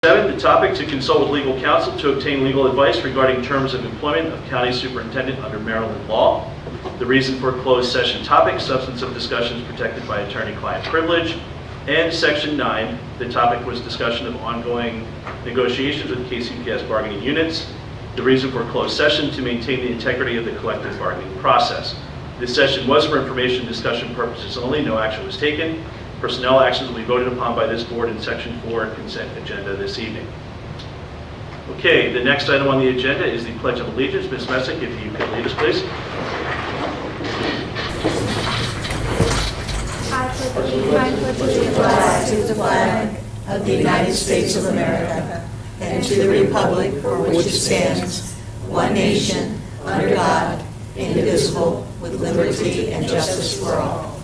7, the topic, to consult with legal counsel to obtain legal advice regarding terms of employment of county superintendent under Maryland law. The reason for closed session topic, substance of discussions protected by attorney-client privilege. And Section 9, the topic was discussion of ongoing negotiations with KCPS bargaining units. The reason for closed session, to maintain the integrity of the collective bargaining process. This session was for information discussion purposes only. No action was taken. Personnel actions will be voted upon by this board in Section 4 consent agenda this evening. Okay, the next item on the agenda is the Pledge of Allegiance. Ms. Messick, if you could lead us, please. I pledge allegiance to the flag of the United States of America and to the republic for which it stands, one nation, under God, indivisible, with liberty and justice for all.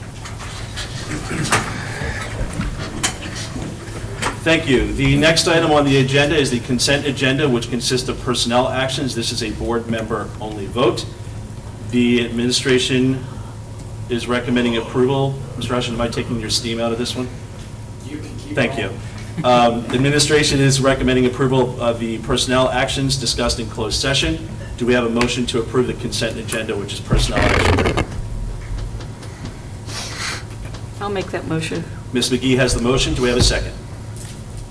Thank you. The next item on the agenda is the consent agenda, which consists of personnel actions. This is a board member only vote. The administration is recommending approval. Mr. Rushing, am I taking your steam out of this one? You can keep Thank you. The administration is recommending approval of the personnel actions discussed in closed session. Do we have a motion to approve the consent agenda, which is personnel action? I'll make that motion. Ms. McGee has the motion. Do we have a second?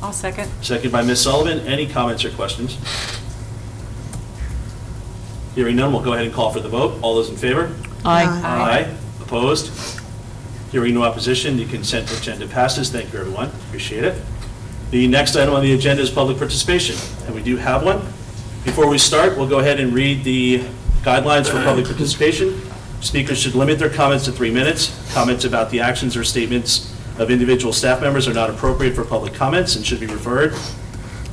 I'll second. Second by Ms. Sullivan. Any comments or questions? Hearing none, we'll go ahead and call for the vote. All those in favor? Aye. Aye. Opposed? Hearing no opposition, the consent agenda passes. Thank you, everyone. Appreciate it. The next item on the agenda is public participation, and we do have one. Before we start, we'll go ahead and read the guidelines for public participation. Speakers should limit their comments to 3 minutes. Comments about the actions or statements of individual staff members are not appropriate for public comments and should be referred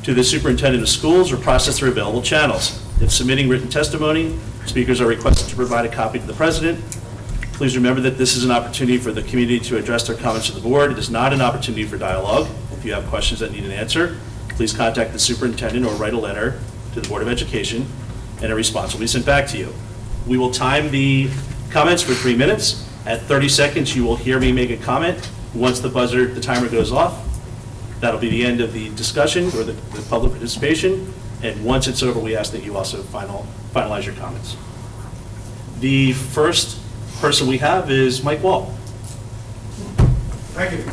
to the superintendent of schools or processed through available channels. If submitting written testimony, speakers are requested to provide a copy to the president. Please remember that this is an opportunity for the community to address their comments to the board. It is not an opportunity for dialogue. If you have questions that need an answer, please contact the superintendent or write a letter to the Board of Education, and a response will be sent back to you. We will time the comments for 3 minutes. At 30 seconds, you will hear me make a comment. Once the timer goes off, that'll be the end of the discussion or the public participation. And once it's over, we ask that you also finalize your comments. The first person we have is Mike Wall. Thank you.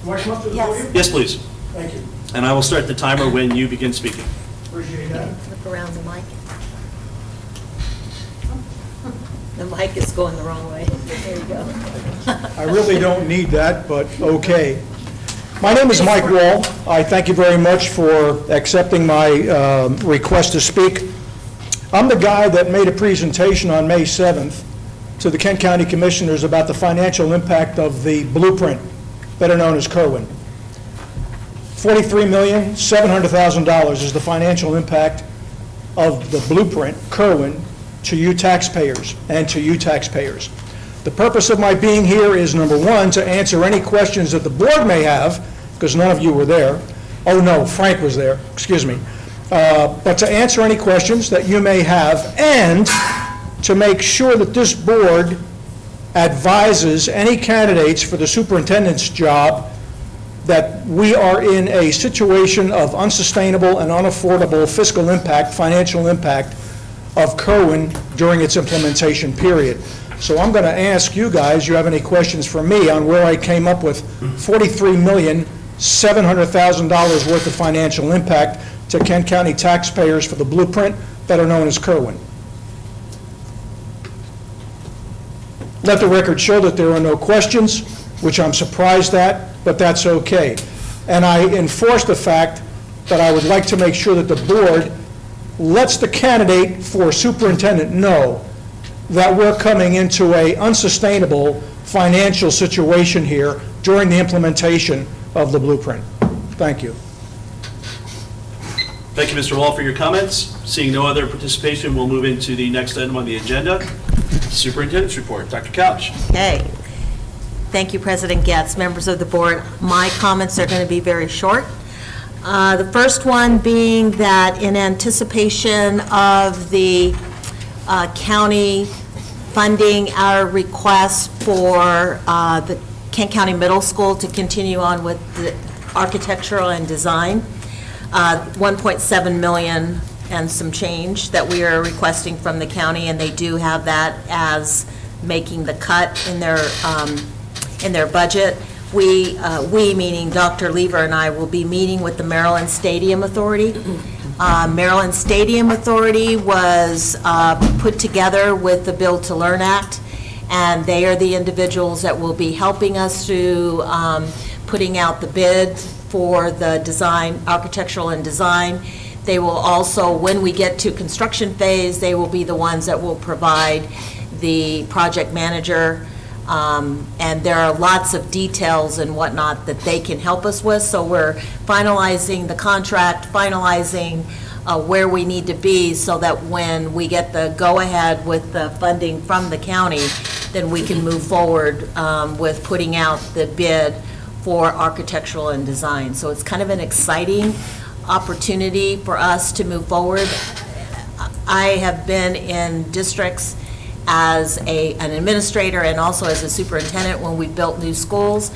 Do I come up to the Yes. podium? Yes, please. Thank you. And I will start the timer when you begin speaking. Appreciate that. Look around the mic. The mic is going the wrong way. There you go. I really don't need that, but okay. My name is Mike Wall. I thank you very much for accepting my request to speak. I'm the guy that made a presentation on May 7th to the Kent County Commissioners about the financial impact of the blueprint, better known as Kerwin. $43,700,000 is the financial impact of the blueprint, Kerwin, to you taxpayers and to you taxpayers. The purpose of my being here is, number one, to answer any questions that the board may have, because none of you were there. Oh, no, Frank was there, excuse me. But to answer any questions that you may have, and to make sure that this board advises any candidates for the superintendent's job that we are in a situation of unsustainable and unaffordable fiscal impact, financial impact of Kerwin during its implementation period. So I'm going to ask you guys, you have any questions for me on where I came up with $43,700,000 worth of financial impact to Kent County taxpayers for the blueprint, better known as Kerwin. Let the record show that there are no questions, which I'm surprised at, but that's okay. And I enforce the fact that I would like to make sure that the board lets the candidate for superintendent know that we're coming into a unsustainable financial situation here during the implementation of the blueprint. Thank you. Thank you, Mr. Wall, for your comments. Seeing no other participation, we'll move into the next item on the agenda, Superintendent's Report. Dr. Couch. Okay. Thank you, President Getz, members of the board. My comments are going to be very short. The first one being that in anticipation of the county funding our request for the Kent County Middle School to continue on with the architectural and design, 1.7 million and some change that we are requesting from the county, and they do have that as making the cut in their budget. We meaning Dr. Lever and I, will be meeting with the Maryland Stadium Authority. Maryland Stadium Authority was put together with the Build to Learn Act, and they are the individuals that will be helping us through putting out the bid for the design, architectural and design. They will also, when we get to construction phase, they will be the ones that will provide the project manager, and there are lots of details and whatnot that they can help us with. So we're finalizing the contract, finalizing where we need to be, so that when we get the go-ahead with the funding from the county, then we can move forward with putting out the bid for architectural and design. So it's kind of an exciting opportunity for us to move forward. I have been in districts as an administrator and also as a superintendent when we built new schools.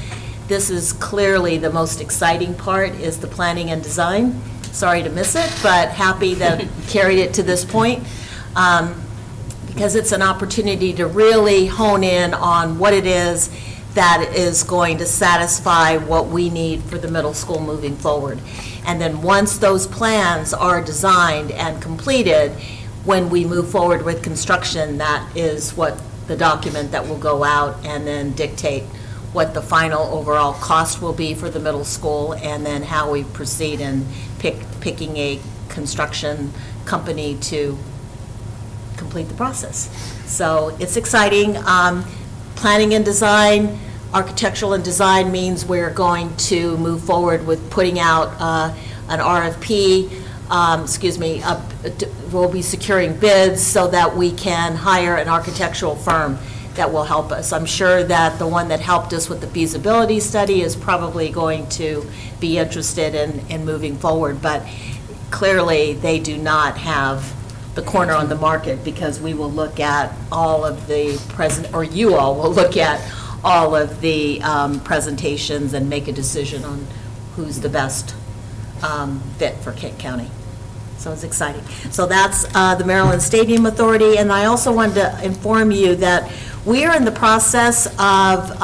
This is clearly the most exciting part, is the planning and design. Sorry to miss it, but happy that carried it to this point, because it's an opportunity to really hone in on what it is that is going to satisfy what we need for the middle school moving forward. And then once those plans are designed and completed, when we move forward with construction, that is what the document that will go out and then dictate what the final overall cost will be for the middle school, and then how we proceed in picking a construction company to complete the process. So it's exciting. Planning and design, architectural and design means we're going to move forward with putting out an RFP, we'll be securing bids so that we can hire an architectural firm that will help us. I'm sure that the one that helped us with the feasibility study is probably going to be interested in moving forward, but clearly they do not have the corner on the market, because we will look at all of the or you all will look at all of the presentations and make a decision on who's the best fit for Kent County. So it's exciting. So that's the Maryland Stadium Authority, and I also wanted to inform you that we are in the process of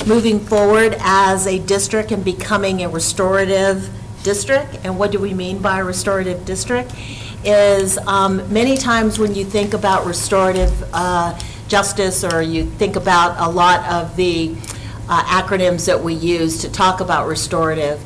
moving forward as a district and becoming a restorative district. And what do we mean by a restorative district? Is many times when you think about restorative justice, or you think about a lot of the acronyms that we use to talk about restorative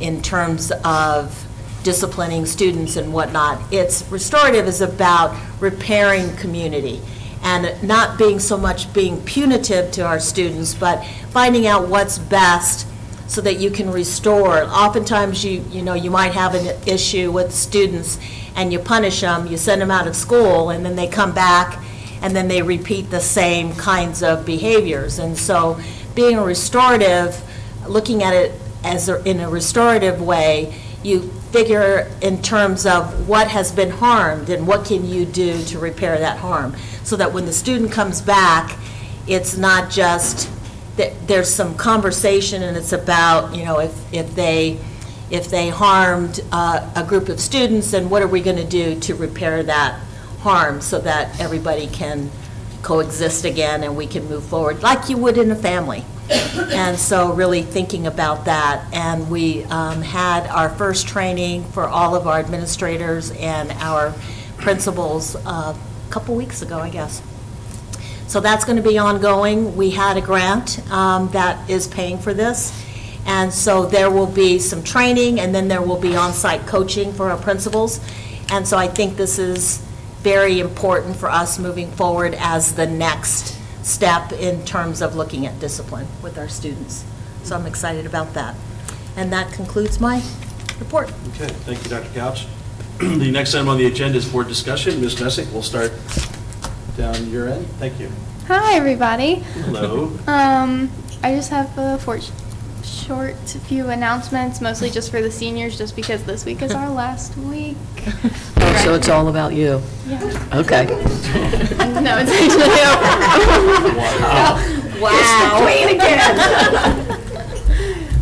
in terms of disciplining students and whatnot, restorative is about repairing community, and not being so much being punitive to our students, but finding out what's best so that you can restore. Oftentimes, you might have an issue with students and you punish them, you send them out of school, and then they come back and then they repeat the same kinds of behaviors. And so being a restorative, looking at it as in a restorative way, you figure in terms of what has been harmed and what can you do to repair that harm, so that when the student comes back, it's not just that there's some conversation, and it's about, if they harmed a group of students, then what are we going to do to repair that harm so that everybody can coexist again and we can move forward like you would in a family. And so really thinking about that, and we had our first training for all of our administrators and our principals a couple weeks ago, I guess. So that's going to be ongoing. We had a grant that is paying for this, and so there will be some training, and then there will be on-site coaching for our principals. And so I think this is very important for us moving forward as the next step in terms of looking at discipline with our students. So I'm excited about that. And that concludes my report. Okay, thank you, Dr. Couch. The next item on the agenda is board discussion. Ms. Messick, we'll start down your end. Thank you. Hi, everybody. Hello. I just have a short few announcements, mostly just for the seniors, just because this week is our last week. Oh, so it's all about you? Yeah. Okay. No, it's actually Wow. again.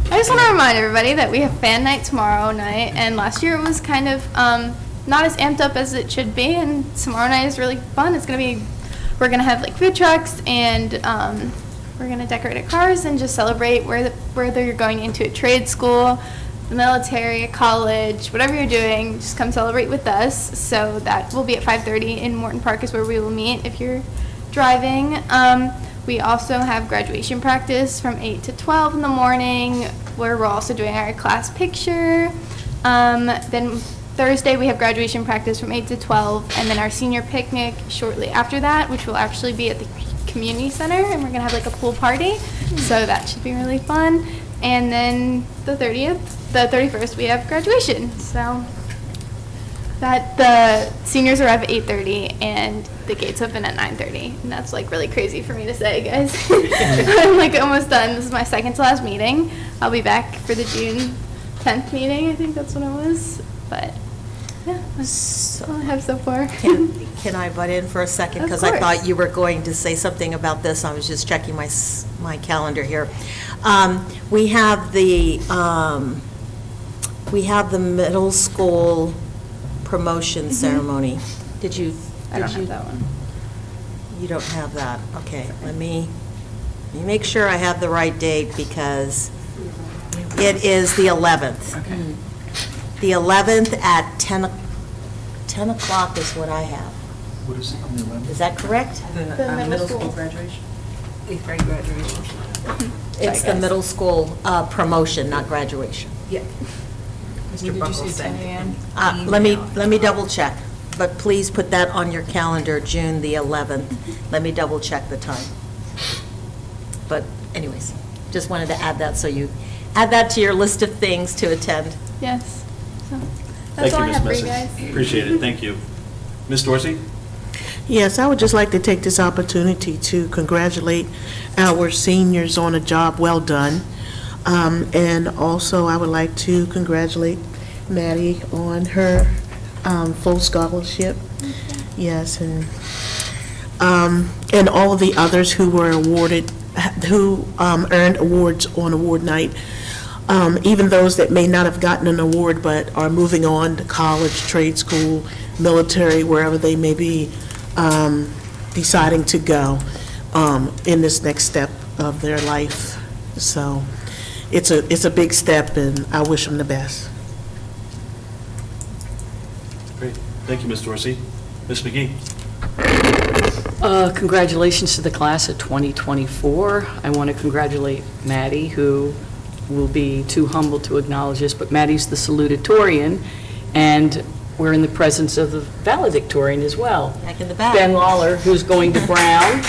I just want to remind everybody that we have fan night tomorrow night, and last year it was kind of not as amped up as it should be, and tomorrow night is really fun. We're gonna have like food trucks, and we're gonna decorate our cars and just celebrate whether you're going into a trade school, the military, a college, whatever you're doing, just come celebrate with us. So that will be at 5:30 in Morton Park is where we will meet if you're driving. We also have graduation practice from 8 to 12 in the morning, where we're also doing our class picture. Then Thursday, we have graduation practice from 8 to 12, and then our senior picnic shortly after that, which will actually be at the community center, and we're gonna have like a pool party, so that should be really fun. And then the 31st, we have graduation, so that the seniors arrive at 8:30 and the gates open at 9:30, and that's like really crazy for me to say, guys. I'm like almost done. This is my second to last meeting. I'll be back for the June 10th meeting. I think that's what it was, but yeah, that's all I have so far. Can I butt in for a second? Of Because I course. thought you were going to say something about this. I was just checking my calendar here. We have the middle school promotion ceremony. Did you? I don't did you- have that one. You don't have that? Okay, let me make sure I have the right date, because it is the 11th. Okay. The 11th at 10 o'clock is what I have. What is it on the 11th? Is that correct? The middle school graduation? 8th grade graduation. It's the middle school promotion, not graduation. Yeah. Mr. Buckles said. Let me double check, but please put that on your calendar, June the 11th. Let me double check the time. But anyways, just wanted to add that, so you add that to your list of things to attend. Yes. So Thank that's you, all I Ms. have for you Messick. guys. Appreciate it, thank you. Ms. Dorsey? Yes, I would just like to take this opportunity to congratulate our seniors on a job well done. And also, I would like to congratulate Maddie on her full scholarship. Yes, and all of the others who were awarded, who earned awards on award night. Even those that may not have gotten an award but are moving on to college, trade school, military, wherever they may be deciding to go in this next step of their life. So it's a big step, and I wish them the best. Great, thank you, Ms. Dorsey. Ms. McGee? Congratulations to the class of 2024. I want to congratulate Maddie, who will be too humble to acknowledge this, but Maddie's the salutatorian, and we're in the presence of the valedictorian as well. Back in the back. Ben Lawler, who's going to Brown,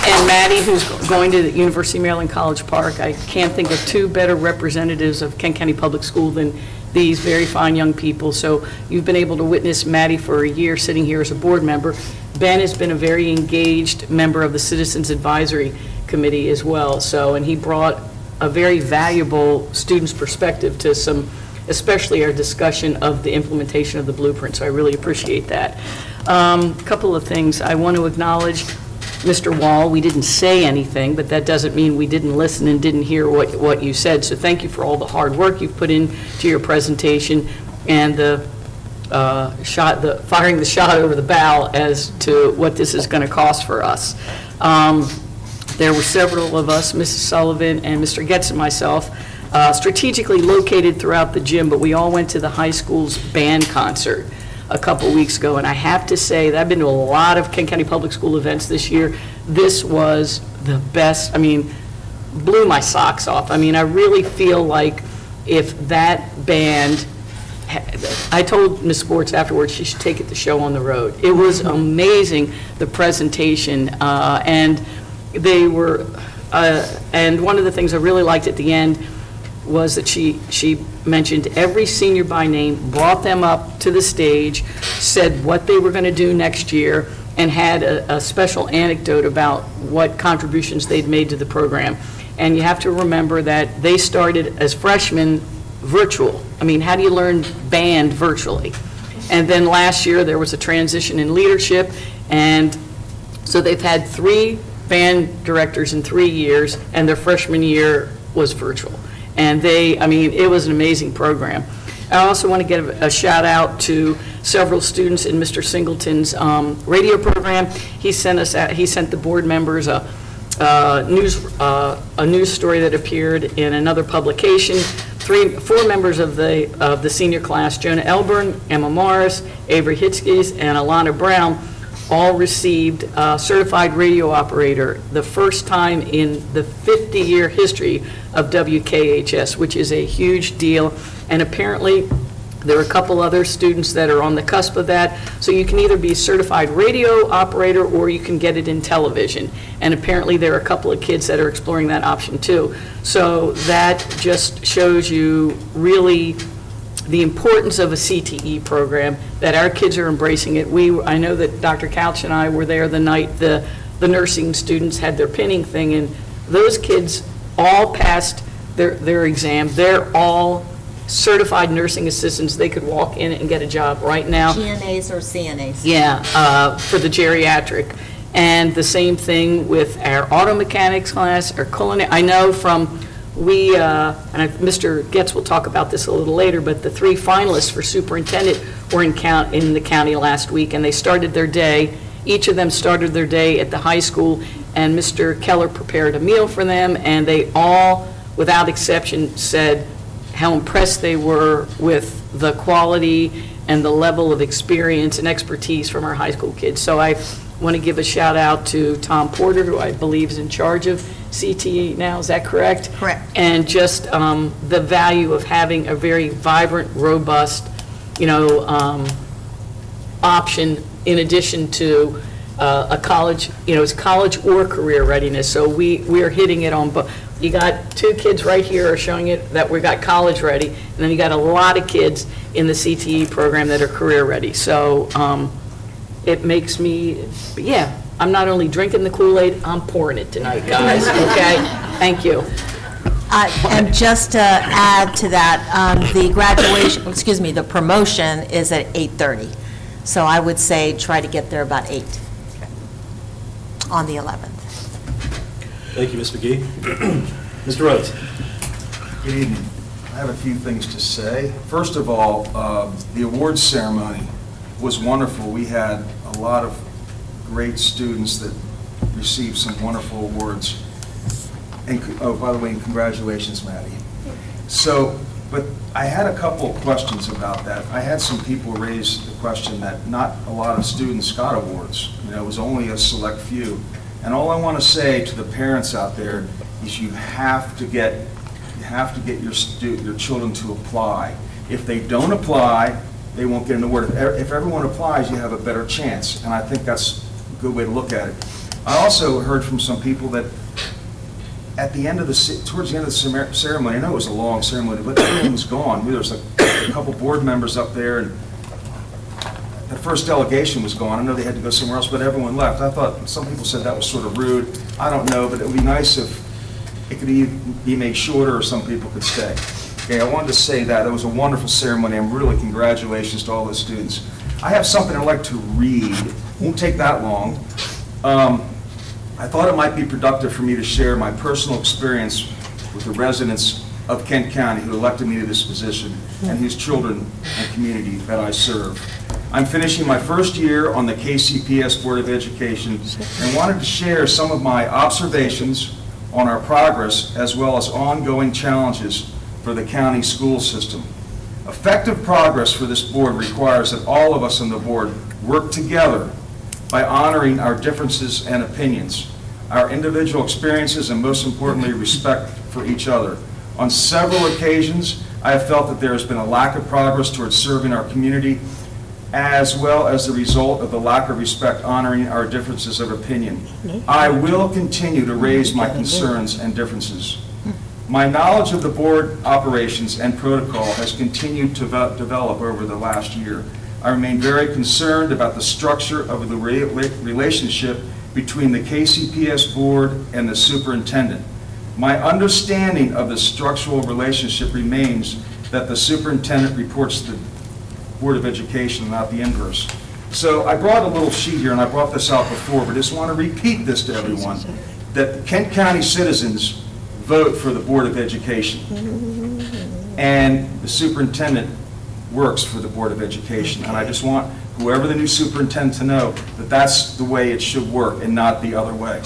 and Maddie, who's going to the University of Maryland College Park. I can't think of two better representatives of Kent County Public School than these very fine young people. So you've been able to witness Maddie for a year sitting here as a board member. Ben has been a very engaged member of the Citizens Advisory Committee as well. So, and he brought a very valuable student's perspective to some, especially our discussion of the implementation of the blueprint. So I really appreciate that. Couple of things. I want to acknowledge Mr. Wall. We didn't say anything, but that doesn't mean we didn't listen and didn't hear what you said. So thank you for all the hard work you've put into your presentation and the firing the shot over the bow as to what this is going to cost for us. There were several of us, Mrs. Sullivan and Mr. Getz and myself, strategically located throughout the gym, but we all went to the high school's band concert a couple weeks ago, and I have to say that I've been to a lot of Kent County Public School events this year. This was the best. I mean, blew my socks off. I mean, I really feel like if that band, I told Ms. Sports afterwards she should take it the show on the road. It was amazing, the presentation, and they were, and one of the things I really liked at the end was that she mentioned every senior by name, brought them up to the stage, said what they were going to do next year, and had a special anecdote about what contributions they'd made to the program. And you have to remember that they started as freshmen virtual. I mean, how do you learn band virtually? And then last year, there was a transition in leadership, and so they've had 3 band directors in 3 years, and their freshman year was virtual. And it was an amazing program. I also want to give a shout out to several students in Mr. Singleton's radio program. He sent the board members a news story that appeared in another publication. 4 members of the senior class, Jonah Elburn, Emma Morris, Avery Hitzkes, and Alana Brown, all received certified radio operator, the first time in the 50-year history of WKHS, which is a huge deal. And apparently, there are a couple other students that are on the cusp of that. So you can either be a certified radio operator or you can get it in television. And apparently, there are a couple of kids that are exploring that option too. So that just shows you really the importance of a CTE program, that our kids are embracing it. I know that Dr. Couch and I were there the night the nursing students had their pinning thing, and those kids all passed their exam. They're all certified nursing assistants. They could walk in and get a job right now. GNAs or CNAs? Yeah, for the geriatric. And the same thing with our auto mechanics class, our culinary. I know from Mr. Getz will talk about this a little later, but the 3 finalists for superintendent were in the county last week, and they started their day. Each of them started their day at the high school, and Mr. Keller prepared a meal for them, and they all, without exception, said how impressed they were with the quality and the level of experience and expertise from our high school kids. So I want to give a shout out to Tom Porter, who I believe is in charge of CTE now, is that correct? Correct. And just the value of having a very vibrant, robust, option in addition to a college, it's college or career readiness. So we are hitting it on both. You got 2 kids right here are showing it that we got college ready, and then you got a lot of kids in the CTE program that are career ready. So it makes me, I'm not only drinking the Kool-Aid, I'm pouring it tonight, guys, okay? Thank you. And just to add to that, the promotion is at 8:30. So I would say try to get there about 8 on the 11th. Thank you, Ms. McGee. Mr. Rhodes. Good evening. I have a few things to say. First of all, the awards ceremony was wonderful. We had a lot of great students that received some wonderful awards. And, by the way, congratulations, Maddie. But I had a couple of questions about that. I had some people raise the question that not a lot of students got awards. It was only a select few. And all I want to say to the parents out there is you have to get your children to apply. If they don't apply, they won't get an award. If everyone applies, you have a better chance. And I think that's a good way to look at it. I also heard from some people that towards the end of the ceremony, I know it was a long ceremony, but everyone was gone. There was a couple board members up there, and the first delegation was gone. I know they had to go somewhere else, but everyone left. I thought, some people said that was sort of rude. I don't know, but it would be nice if it could be made shorter or some people could stay. Okay, I wanted to say that. That was a wonderful ceremony, and really congratulations to all the students. I have something I'd like to read. Won't take that long. I thought it might be productive for me to share my personal experience with the residents of Kent County who elected me to this position and whose children and community that I serve. I'm finishing my first year on the KCPS Board of Education and wanted to share some of my observations on our progress as well as ongoing challenges for the county school system. Effective progress for this board requires that all of us on the board work together by honoring our differences and opinions, our individual experiences, and most importantly, respect for each other. On several occasions, I have felt that there has been a lack of progress towards serving our community, as well as the result of the lack of respect honoring our differences of opinion. I will continue to raise my concerns and differences. My knowledge of the board operations and protocol has continued to develop over the last year. I remain very concerned about the structure of the relationship between the KCPS board and the superintendent. My understanding of the structural relationship remains that the superintendent reports to the Board of Education, not the inverse. So I brought a little sheet here, and I brought this out before, but just want to repeat this to everyone, that Kent County citizens vote for the Board of Education, and the superintendent works for the Board of Education. And I just want whoever the new superintendent to know that that's the way it should work and not the other way.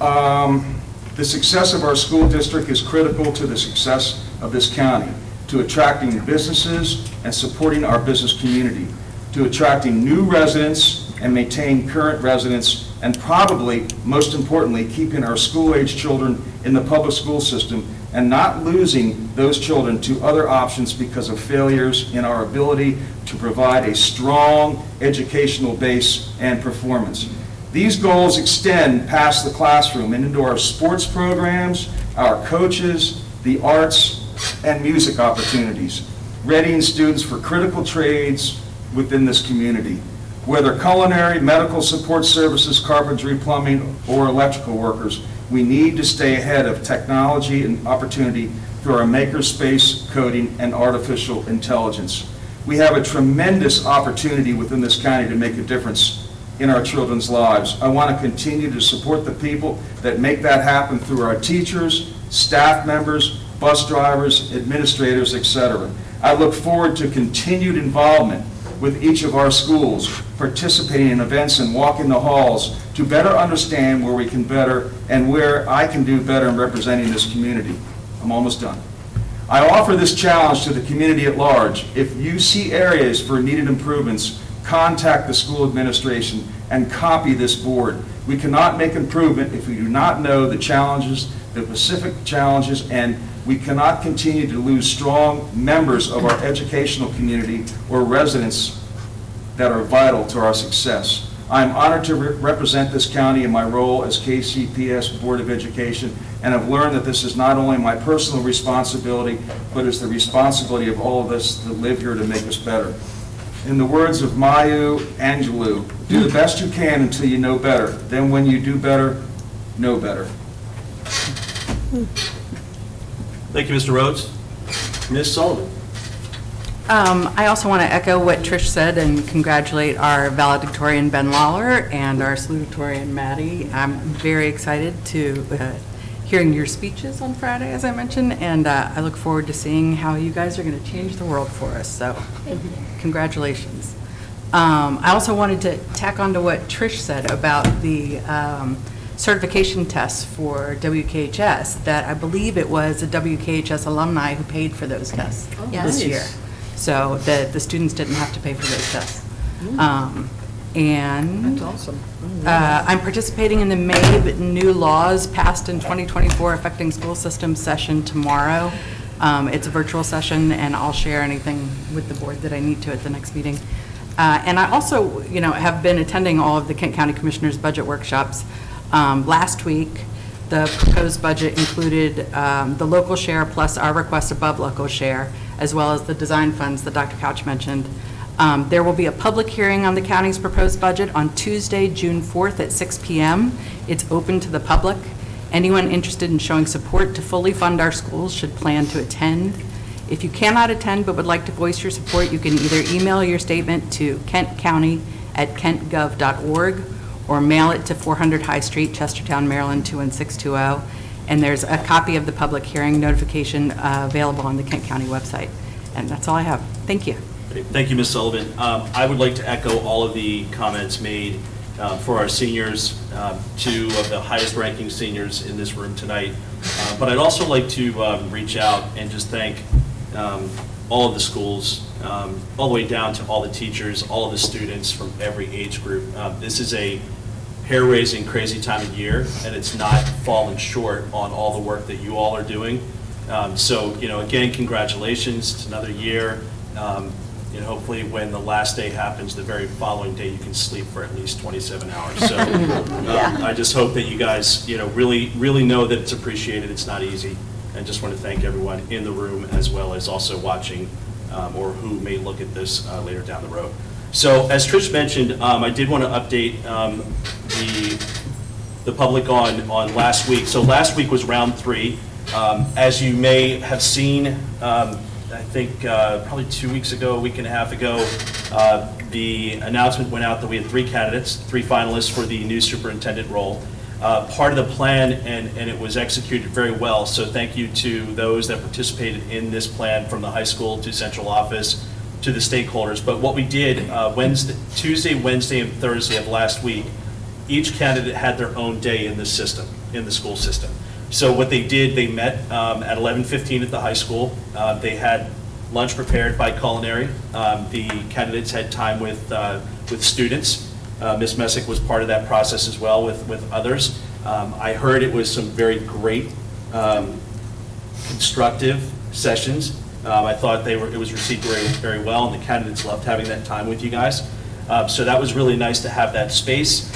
The success of our school district is critical to the success of this county, to attracting businesses and supporting our business community, to attracting new residents and maintaining current residents, and probably, most importantly, keeping our school-age children in the public school system and not losing those children to other options because of failures in our ability to provide a strong educational base and performance. These goals extend past the classroom and into our sports programs, our coaches, the arts, and music opportunities, readying students for critical trades within this community. Whether culinary, medical support services, carpentry, plumbing, or electrical workers, we need to stay ahead of technology and opportunity through our makerspace, coding, and artificial intelligence. We have a tremendous opportunity within this county to make a difference in our children's lives. I want to continue to support the people that make that happen through our teachers, staff members, bus drivers, administrators, etc. I look forward to continued involvement with each of our schools, participating in events and walking the halls to better understand where we can better and where I can do better in representing this community. I'm almost done. I offer this challenge to the community at large. If you see areas for needed improvements, contact the school administration and copy this board. We cannot make improvement if we do not know the challenges, the specific challenges, and we cannot continue to lose strong members of our educational community or residents that are vital to our success. I am honored to represent this county in my role as KCPS Board of Education, and have learned that this is not only my personal responsibility, but it's the responsibility of all of us that live here to make us better. In the words of Maya Angelou, do the best you can until you know better. Then when you do better, know better. Thank you, Mr. Rhodes. Ms. Sullivan. I also want to echo what Trish said and congratulate our valedictorian Ben Lawler and our salutatorian Maddie. I'm very excited to hearing your speeches on Friday, as I mentioned, and I look forward to seeing how you guys are going to change the world for us. So, congratulations. I also wanted to tack on to what Trish said about the certification tests for WKHS, that I believe it was a WKHS alumni who paid for those tests this year. So that the students didn't have to pay for those tests. And That's awesome. I'm participating in the MABE New Laws Passed in 2024 Affecting School Systems session tomorrow. It's a virtual session, and I'll share anything with the board that I need to at the next meeting. And I also, have been attending all of the Kent County Commissioners' budget workshops. Last week, the proposed budget included the local share plus our request above local share, as well as the design funds that Dr. Couch mentioned. There will be a public hearing on the county's proposed budget on Tuesday, June 4th at 6 p.m. It's open to the public. Anyone interested in showing support to fully fund our schools should plan to attend. If you cannot attend but would like to voice your support, you can either email your statement to kentcounty@kentgov.org or mail it to 400 High Street, Chestertown, Maryland 21620. And there's a copy of the public hearing notification available on the Kent County website. And that's all I have. Thank you. Thank you, Ms. Sullivan. I would like to echo all of the comments made for our seniors, two of the highest ranking seniors in this room tonight. But I'd also like to reach out and just thank all of the schools, all the way down to all the teachers, all of the students from every age group. This is a hair-raising, crazy time of year, and it's not falling short on all the work that you all are doing. So, again, congratulations. It's another year. Hopefully when the last day happens, the very following day, you can sleep for at least 27 hours. So I just hope that you guys, really, really know that it's appreciated. It's not easy. And just want to thank everyone in the room as well as also watching or who may look at this later down the road. So as Trish mentioned, I did want to update the public on last week. So last week was round 3. As you may have seen, I think probably 2 weeks ago, a week and a half ago, the announcement went out that we had 3 candidates, 3 finalists for the new superintendent role. Part of the plan, and it was executed very well, so thank you to those that participated in this plan, from the high school to central office to the stakeholders. But what we did, Tuesday, Wednesday, and Thursday of last week, each candidate had their own day in the system, in the school system. So what they did, they met at 11:15 at the high school. They had lunch prepared by Culinary. The candidates had time with students. Ms. Messick was part of that process as well with others. I heard it was some very great constructive sessions. I thought it was received very, very well, and the candidates loved having that time with you guys. So that was really nice to have that space.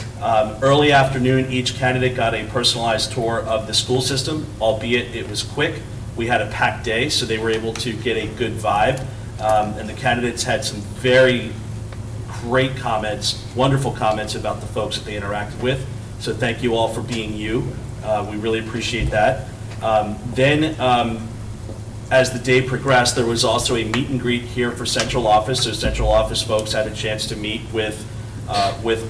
Early afternoon, each candidate got a personalized tour of the school system, albeit it was quick. We had a packed day, so they were able to get a good vibe. And the candidates had some very great comments, wonderful comments about the folks that they interacted with. So thank you all for being you. We really appreciate that. Then, as the day progressed, there was also a meet and greet here for central office. So central office folks had a chance to meet with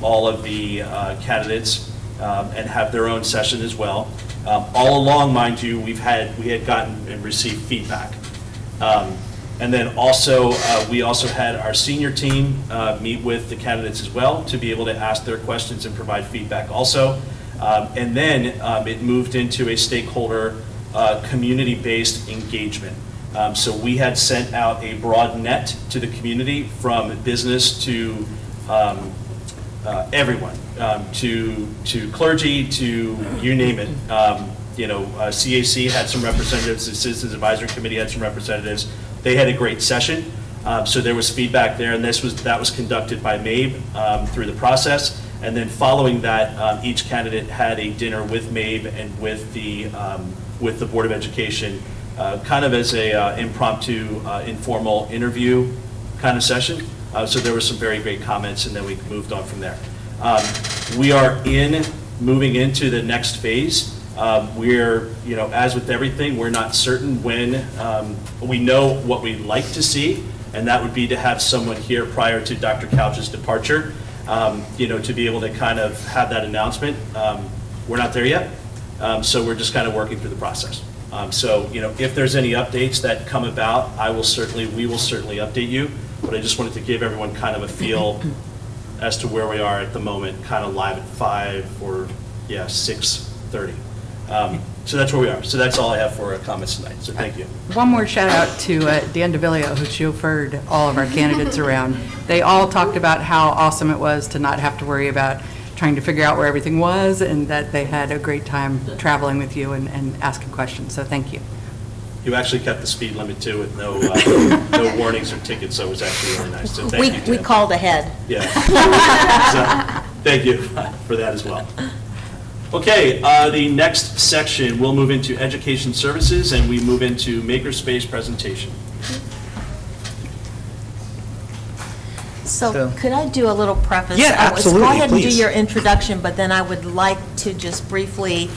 all of the candidates and have their own session as well. All along, mind you, we had gotten and received feedback. And then also, we also had our senior team meet with the candidates as well to be able to ask their questions and provide feedback also. And then it moved into a stakeholder community-based engagement. So we had sent out a broad net to the community, from business to everyone, to clergy, to you name it. CAC had some representatives, the Citizens Advisory Committee had some representatives. They had a great session, so there was feedback there, and that was conducted by MABE through the process. And then following that, each candidate had a dinner with MABE and with the Board of Education, kind of as a impromptu, informal interview kind of session. So there were some very great comments, and then we moved on from there. We are moving into the next phase. We're, as with everything, we're not certain when. We know what we'd like to see, and that would be to have someone here prior to Dr. Couch's departure, to be able to kind of have that announcement. We're not there yet, so we're just kind of working through the process. So, if there's any updates that come about, we will certainly update you, but I just wanted to give everyone kind of a feel as to where we are at the moment, kind of live at 5 or 6:30. So that's where we are. So that's all I have for comments tonight, so thank you. One more shout out to Dan DeVillio, who chauffeured all of our candidates around. They all talked about how awesome it was to not have to worry about trying to figure out where everything was, and that they had a great time traveling with you and asking questions, so thank you. You actually kept the speed limit too, with no warnings or tickets, so it was actually really nice, so thank you, Tim. We called ahead. Yeah. So, thank you for that as well. Okay, the next section, we'll move into education services, and we move into makerspace presentation. So could I do a little preface? Yeah, absolutely, Go ahead and do please. your introduction, but then I would like to just briefly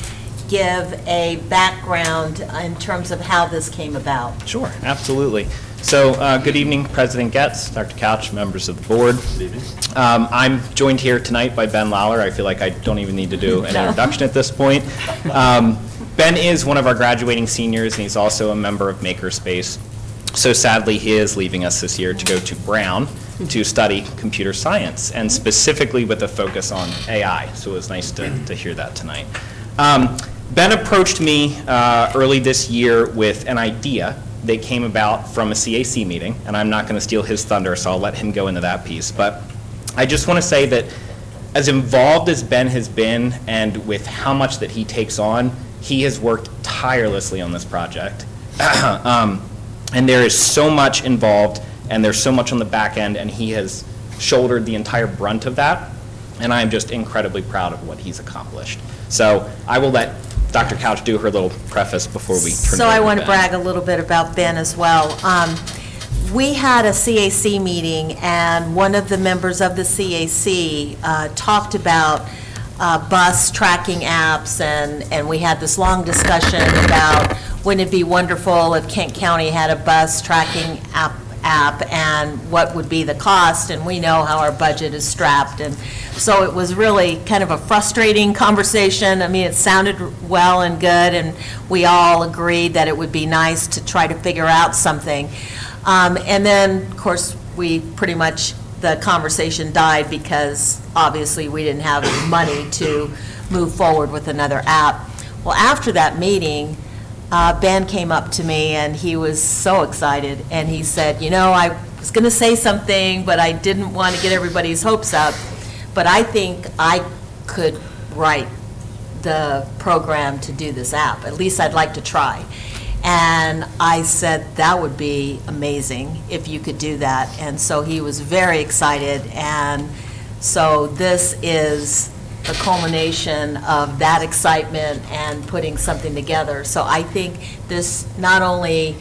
give a background in terms of how this came about. Sure, absolutely. So, good evening, President Getz, Dr. Couch, members of the board. Good evening. I'm joined here tonight by Ben Lawler. I feel like I don't even need to do an introduction at this point. Ben is one of our graduating seniors, and he's also a member of Makerspace. So sadly, he is leaving us this year to go to Brown to study computer science, and specifically with a focus on AI. So it was nice to hear that tonight. Ben approached me early this year with an idea that came about from a CAC meeting, and I'm not going to steal his thunder, so I'll let him go into that piece. But I just want to say that as involved as Ben has been, and with how much that he takes on, he has worked tirelessly on this project. And there is so much involved, and there's so much on the back end, and he has shouldered the entire brunt of that, and I am just incredibly proud of what he's accomplished. So I will let Dr. Couch do her little preface before we turn it over to So I want to Ben. brag a little bit about Ben as well. We had a CAC meeting, and one of the members of the CAC talked about bus tracking apps, and we had this long discussion about wouldn't it be wonderful if Kent County had a bus tracking app, and what would be the cost, and we know how our budget is strapped, and so it was really kind of a frustrating conversation. I mean, it sounded well and good, and we all agreed that it would be nice to try to figure out something. And then, of course, the conversation died because obviously we didn't have money to move forward with another app. Well, after that meeting, Ben came up to me, and he was so excited, and he said, I was going to say something, but I didn't want to get everybody's hopes up, but I think I could write the program to do this app. At least I'd like to try. And I said, that would be amazing if you could do that. And so he was very excited, and so this is the culmination of that excitement and putting something together. So I think this not only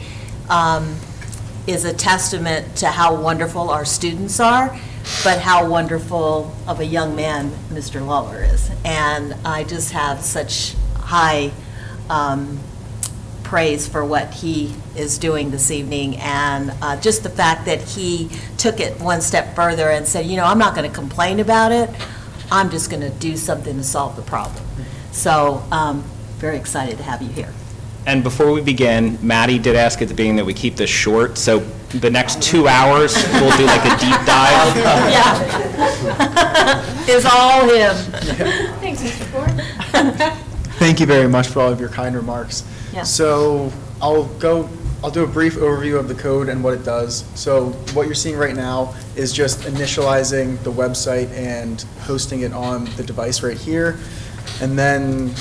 is a testament to how wonderful our students are, but how wonderful of a young man Mr. Lawler is. And I just have such high praise for what he is doing this evening, and just the fact that he took it one step further and said, I'm not going to complain about it, I'm just going to do something to solve the problem. So, very excited to have you here. And before we begin, Maddie did ask at the beginning that we keep this short, so the next 2 hours, we'll do like a deep dive. Yeah. It's all him. Thanks, Mr. Ford. Thank you very much for all of your kind remarks. Yeah. So I'll do a brief overview of the code and what it does. So what you're seeing right now is just initializing the website and hosting it on the device right here. And then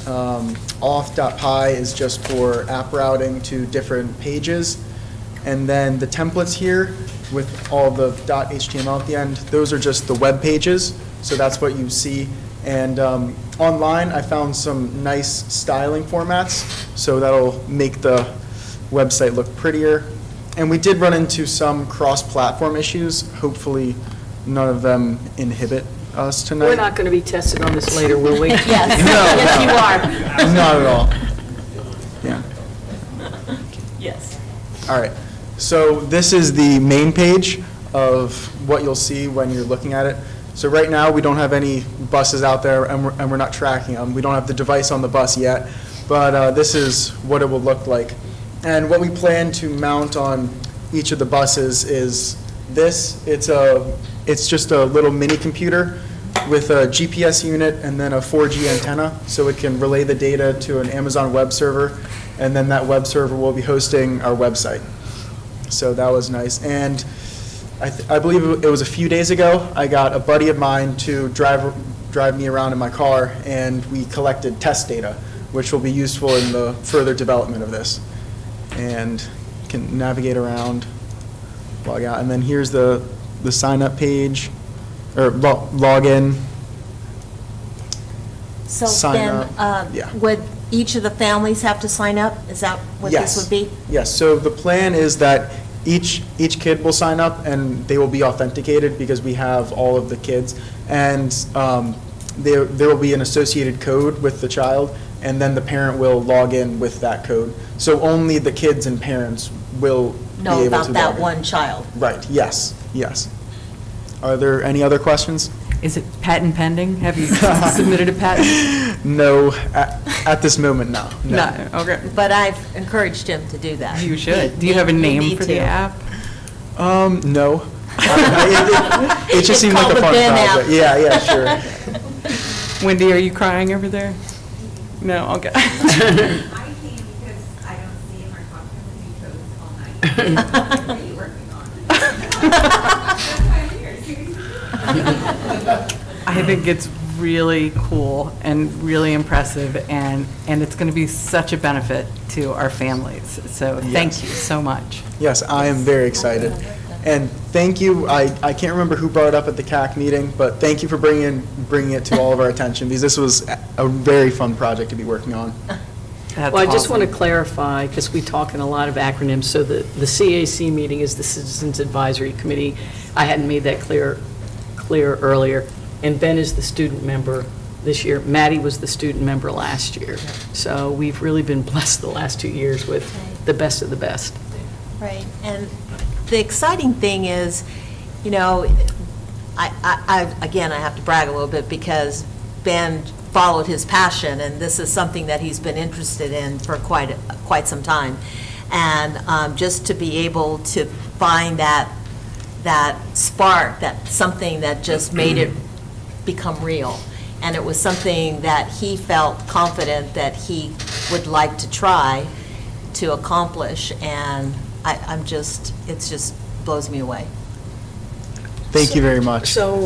auth.py is just for app routing to different pages. And then the templates here with all the .html at the end, those are just the web pages. So that's what you see. And online, I found some nice styling formats, so that'll make the website look prettier. And we did run into some cross-platform issues. Hopefully, none of them inhibit us tonight. We're not going to be tested on this later, will we? Yes, yes, you are. Not at all. Yeah. Yes. All right. So this is the main page of what you'll see when you're looking at it. So right now, we don't have any buses out there, and we're not tracking them. We don't have the device on the bus yet, but this is what it will look like. And what we plan to mount on each of the buses is this. It's just a little mini computer with a GPS unit and then a 4G antenna, so it can relay the data to an Amazon web server, and then that web server will be hosting our website. So that was nice. And I believe it was a few days ago, I got a buddy of mine to drive me around in my car, and we collected test data, which will be useful in the further development of this. And can navigate around, log out, and then here's the sign-up page, or log in. So Sign then, up. Yeah. would each of the families have to sign up? Is that what this would be? Yes, so the plan is that each kid will sign up, and they will be authenticated because we have all of the kids. And there will be an associated code with the child, and then the parent will log in with that code. So only the kids and parents will be Know able about to that log in. one child? Right, yes. Are there any other questions? Is it patent pending? Have you submitted a patent? No, at this moment, no. No, okay. But I've encouraged him to do that. You should. Do you have a name need for the to. app? No. It just It's seemed like called a the fun Ben app. project. Yeah, sure. Wendy, are you crying over there? No, okay. I came because I don't see him or talk to him because he codes all night. What are you working on? That's why I'm here, seriously. I think it's really cool and really impressive, and it's going to be such a benefit to our families. So thank you so much. Yes, I am very excited. And thank you, I can't remember who brought it up at the CAC meeting, but thank you for bringing it to all of our attention, because this was a very fun project to be working on. That's Well, I just want to awesome. clarify, because we talk in a lot of acronyms, so the CAC meeting is the Citizens Advisory Committee. I hadn't made that clear earlier. And Ben is the student member this year. Maddie was the student member last year. So we've really been blessed the last 2 years with the best of the best. Right, and the exciting thing is, you know, again, I have to brag a little bit because Ben followed his passion, and this is something that he's been interested in for quite some time. And just to be able to find that spark, that something that just made it become real. And it was something that he felt confident that he would like to try to accomplish, and it just blows me away. Thank you very much. So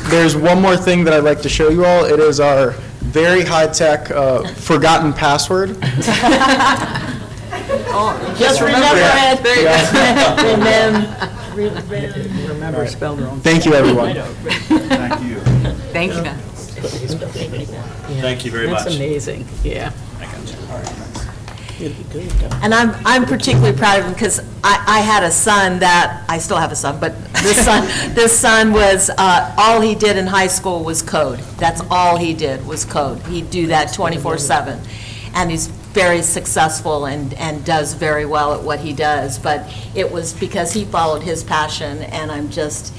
There's one more thing that I'd like to show you all. It is our very high-tech forgotten password. Just remember it. remember spelled wrong. Thank you, everyone. Thank you. Thank you, Ben. Thank you very much. That's amazing, yeah. And I'm particularly proud of him because I had a son that, I still have a son, but this son was, all he did in high school was code. That's all he did was code. He'd do that 24/7. And he's very successful and does very well at what he does. But it was because he followed his passion, and I just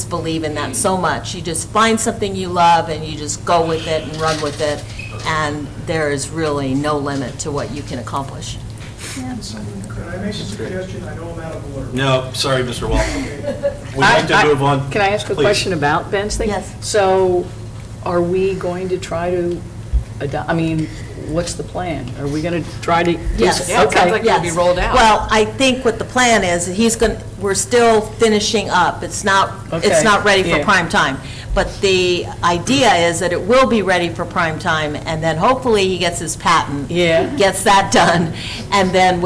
believe in that so much. You just find something you love and you just go with it and run with it, and there is really no limit to what you can accomplish. Could I make a suggestion? I know I'm out of order. No, sorry, Mr. Wall. We'd like to move on. Can I ask a Please. question about Ben's thing? Yes. So are we going to try to adopt, I mean, what's the plan? Are we going to try to? Yes. Yeah, it sounds like it'll be Yes. rolled out. Well, I think what the plan is, we're still finishing up. It's not Okay, ready for yeah. prime time. But the idea is that it will be ready for prime time, and then hopefully he gets his patent. Yeah. Gets that done, and then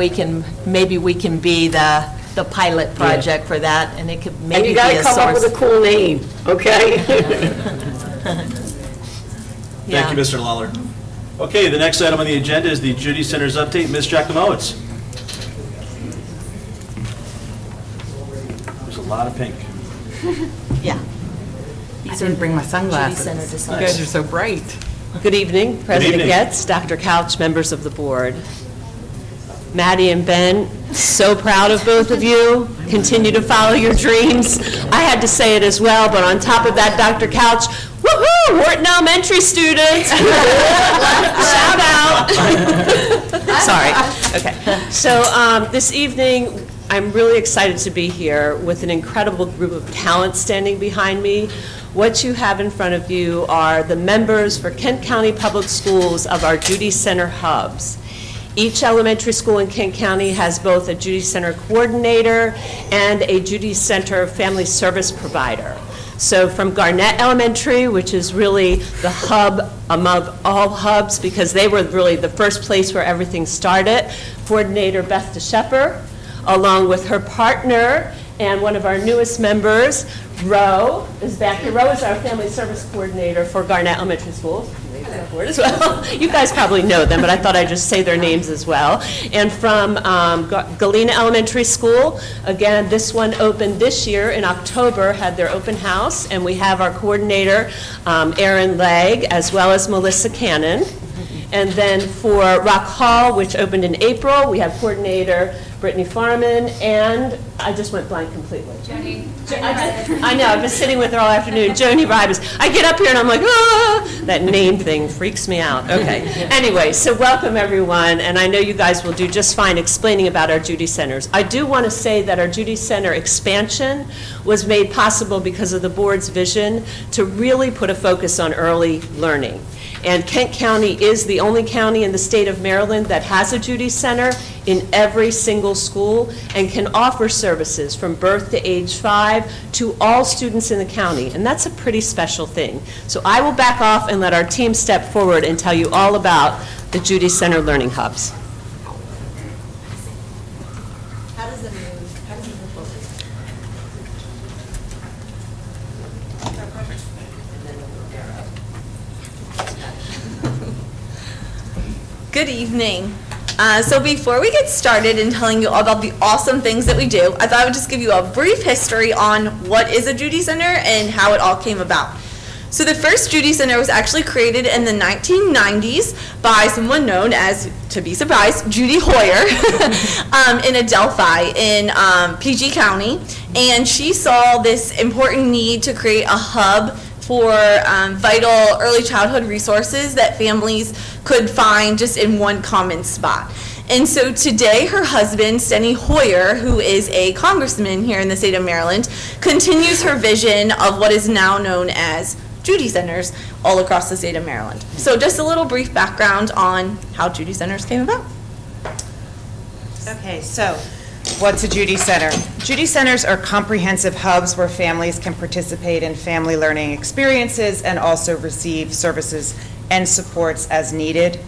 maybe we can be the pilot project for that, and it could And maybe you be got to a come up with a source. cool name, okay? Thank you, Mr. Lawler. Okay, the next item on the agenda is the Judy Center's update. Ms. Jacomowitz. There's a lot of pink. Yeah. I didn't bring my sunglasses. Center You design. guys are so bright. Good evening, President evening. Getz, Dr. Couch, members of the board. Maddie and Ben, so proud of both of you. Continue to follow your dreams. I had to say it as well, but on top of that, Dr. Couch, woohoo, Wharton Elementary students. Shout out. Sorry. Okay. So this evening, I'm really excited to be here with an incredible group of talent standing behind me. What you have in front of you are the members for Kent County Public Schools of our Judy Center hubs. Each elementary school in Kent County has both a Judy Center coordinator and a Judy Center family service provider. So from Garnett Elementary, which is really the hub among all hubs because they were really the first place where everything started, coordinator Beth DeShepper, along with her partner and one of our newest members, Ro, is back here. Ro is our family service coordinator for Garnett Elementary School. As well. You guys probably know them, but I thought I'd just say their names as well. And from Galena Elementary School, again, this one opened this year in October, had their open house, and we have our coordinator, Erin Legg, as well as Melissa Cannon. And then for Rock Hall, which opened in April, we have coordinator Brittany Farman, and I just went blank completely. I know, I've been sitting with her all afternoon, Joni Ribas. I get up here and I'm like, ah, that name thing freaks me out. Okay. Anyway, so welcome everyone, and I know you guys will do just fine explaining about our Judy Centers. I do want to say that our Judy Center expansion was made possible because of the board's vision to really put a focus on early learning. And Kent County is the only county in the state of Maryland that has a Judy Center in every single school and can offer services from birth to age 5 to all students in the county. And that's a pretty special thing. So I will back off and let our team step forward and tell you all about the Judy Center Learning Hubs. How does it move forward? Good evening. So before we get started in telling you all about the awesome things that we do, I thought I would just give you a brief history on what is a Judy Center and how it all came about. So the first Judy Center was actually created in the 1990s by someone known as, to be surprised, Judy Hoyer in Adelphi in PG County. And she saw this important need to create a hub for vital early childhood resources that families could find just in one common spot. And so today, her husband, Steny Hoyer, who is a congressman here in the state of Maryland, continues her vision of what is now known as Judy Centers all across the state of Maryland. So just a little brief background on how Judy Centers came about. Okay, so what's a Judy Center? Judy Centers are comprehensive hubs where families can participate in family learning experiences and also receive services and supports as needed.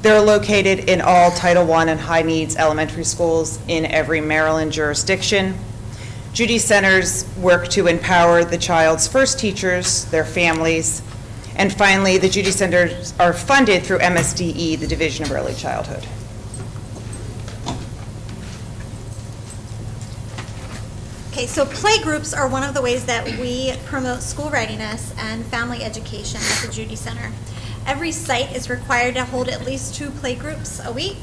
They're located in all Title I and high needs elementary schools in every Maryland jurisdiction. Judy Centers work to empower the child's first teachers, their families, and finally, the Judy Centers are funded through MSDE, the Division of Early Childhood. Okay, so playgroups are one of the ways that we promote school readiness and family education at the Judy Center. Every site is required to hold at least 2 playgroups a week.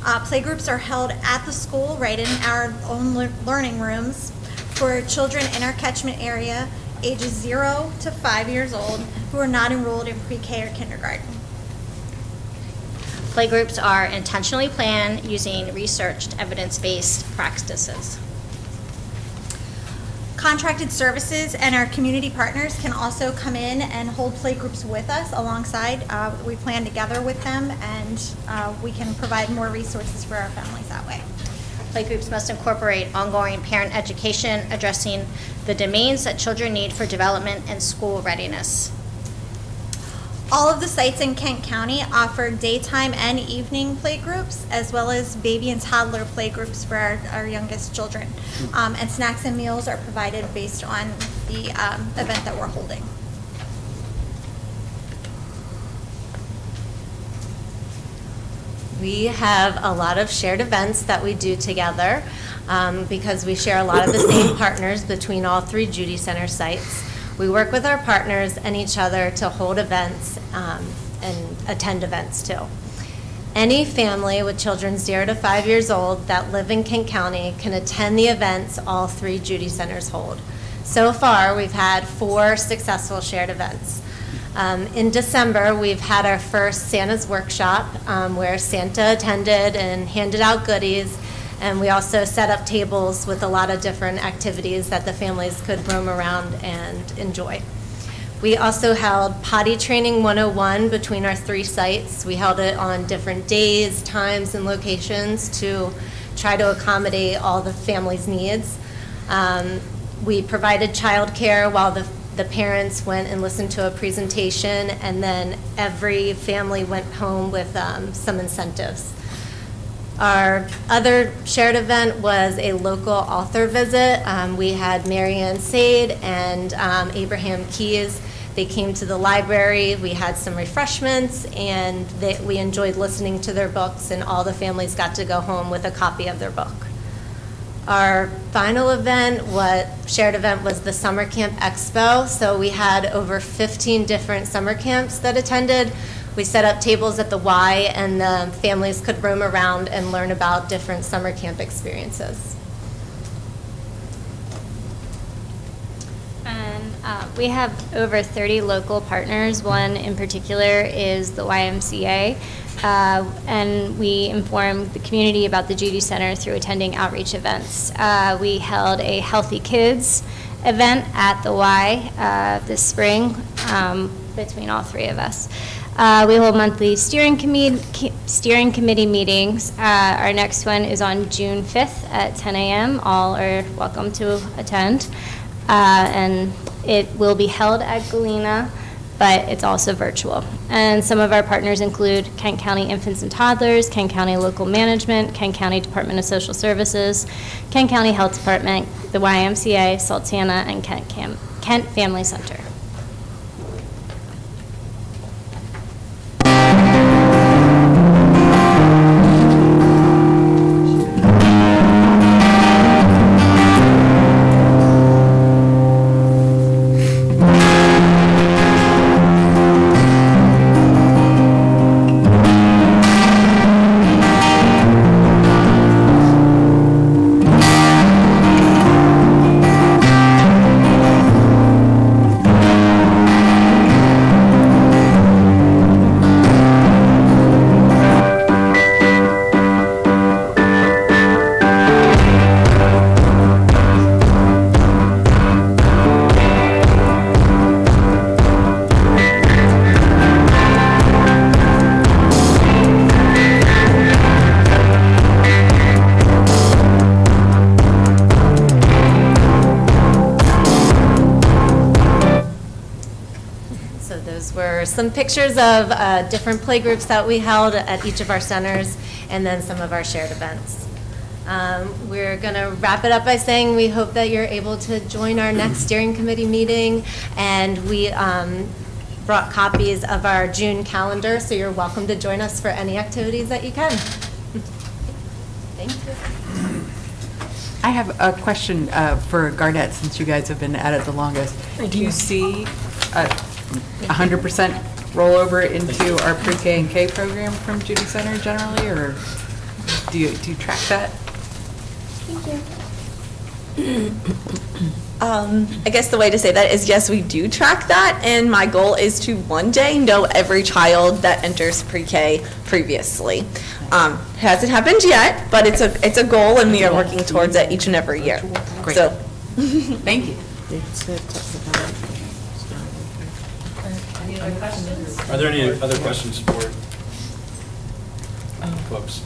Playgroups are held at the school, right in our own learning rooms, for children in our catchment area, ages 0 to 5 years old, who are not enrolled in pre-K or kindergarten. Playgroups are intentionally planned using researched, evidence-based practices. Contracted services and our community partners can also come in and hold playgroups with us alongside. We plan together with them, and we can provide more resources for our families that way. Playgroups must incorporate ongoing parent education addressing the domains that children need for development and school readiness. All of the sites in Kent County offer daytime and evening playgroups, as well as baby and toddler playgroups for our youngest children. And snacks and meals are provided based on the event that we're holding. We have a lot of shared events that we do together because we share a lot of the same partners between all 3 Judy Center sites. We work with our partners and each other to hold events and attend events too. Any family with children 0 to 5 years old that live in Kent County can attend the events all 3 Judy Centers hold. So far, we've had 4 successful shared events. In December, we've had our first Santa's Workshop where Santa attended and handed out goodies, and we also set up tables with a lot of different activities that the families could roam around and enjoy. We also held Potty Training 101 between our 3 sites. We held it on different days, times, and locations to try to accommodate all the families' needs. We provided childcare while the parents went and listened to a presentation, and then every family went home with some incentives. Our other shared event was a local author visit. We had Marianne Sade and Abraham Keyes. They came to the library, we had some refreshments, and we enjoyed listening to their books, and all the families got to go home with a copy of their book. Our final event, shared event, was the Summer Camp Expo. So we had over 15 different summer camps that attended. We set up tables at the Y, and the families could roam around and learn about different summer camp experiences. And we have over 30 local partners. One in particular is the YMCA. And we inform the community about the Judy Center through attending outreach events. We held a Healthy Kids event at the Y this spring between all 3 of us. We hold monthly steering committee meetings. Our next one is on June 5th at 10 a.m. All are welcome to attend. And it will be held at Galena, but it's also virtual. And some of our partners include Kent County Infants and Toddlers, Kent County Local Management, Kent County Department of Social Services, Kent County Health Department, the YMCA, Sultana, and Kent Family Center. some pictures of different playgroups that we held at each of our centers, and then some of our shared events. We're going to wrap it up by saying we hope that you're able to join our next steering committee meeting, and we brought copies of our June calendar, so you're welcome to join us for any activities that you can. Thank you. I have a question for Garnett, since you guys have been at it the longest. Do you see a 100% rollover into our pre-K and K program from Judy Center generally, or do you track that? I guess the way to say that is yes, we do track that, and my goal is to one day know every child that enters pre-K previously. Hasn't happened yet, but it's a goal, and we are working towards it each and every year. Great. So, thank you. Any other questions? Are there any other questions for folks?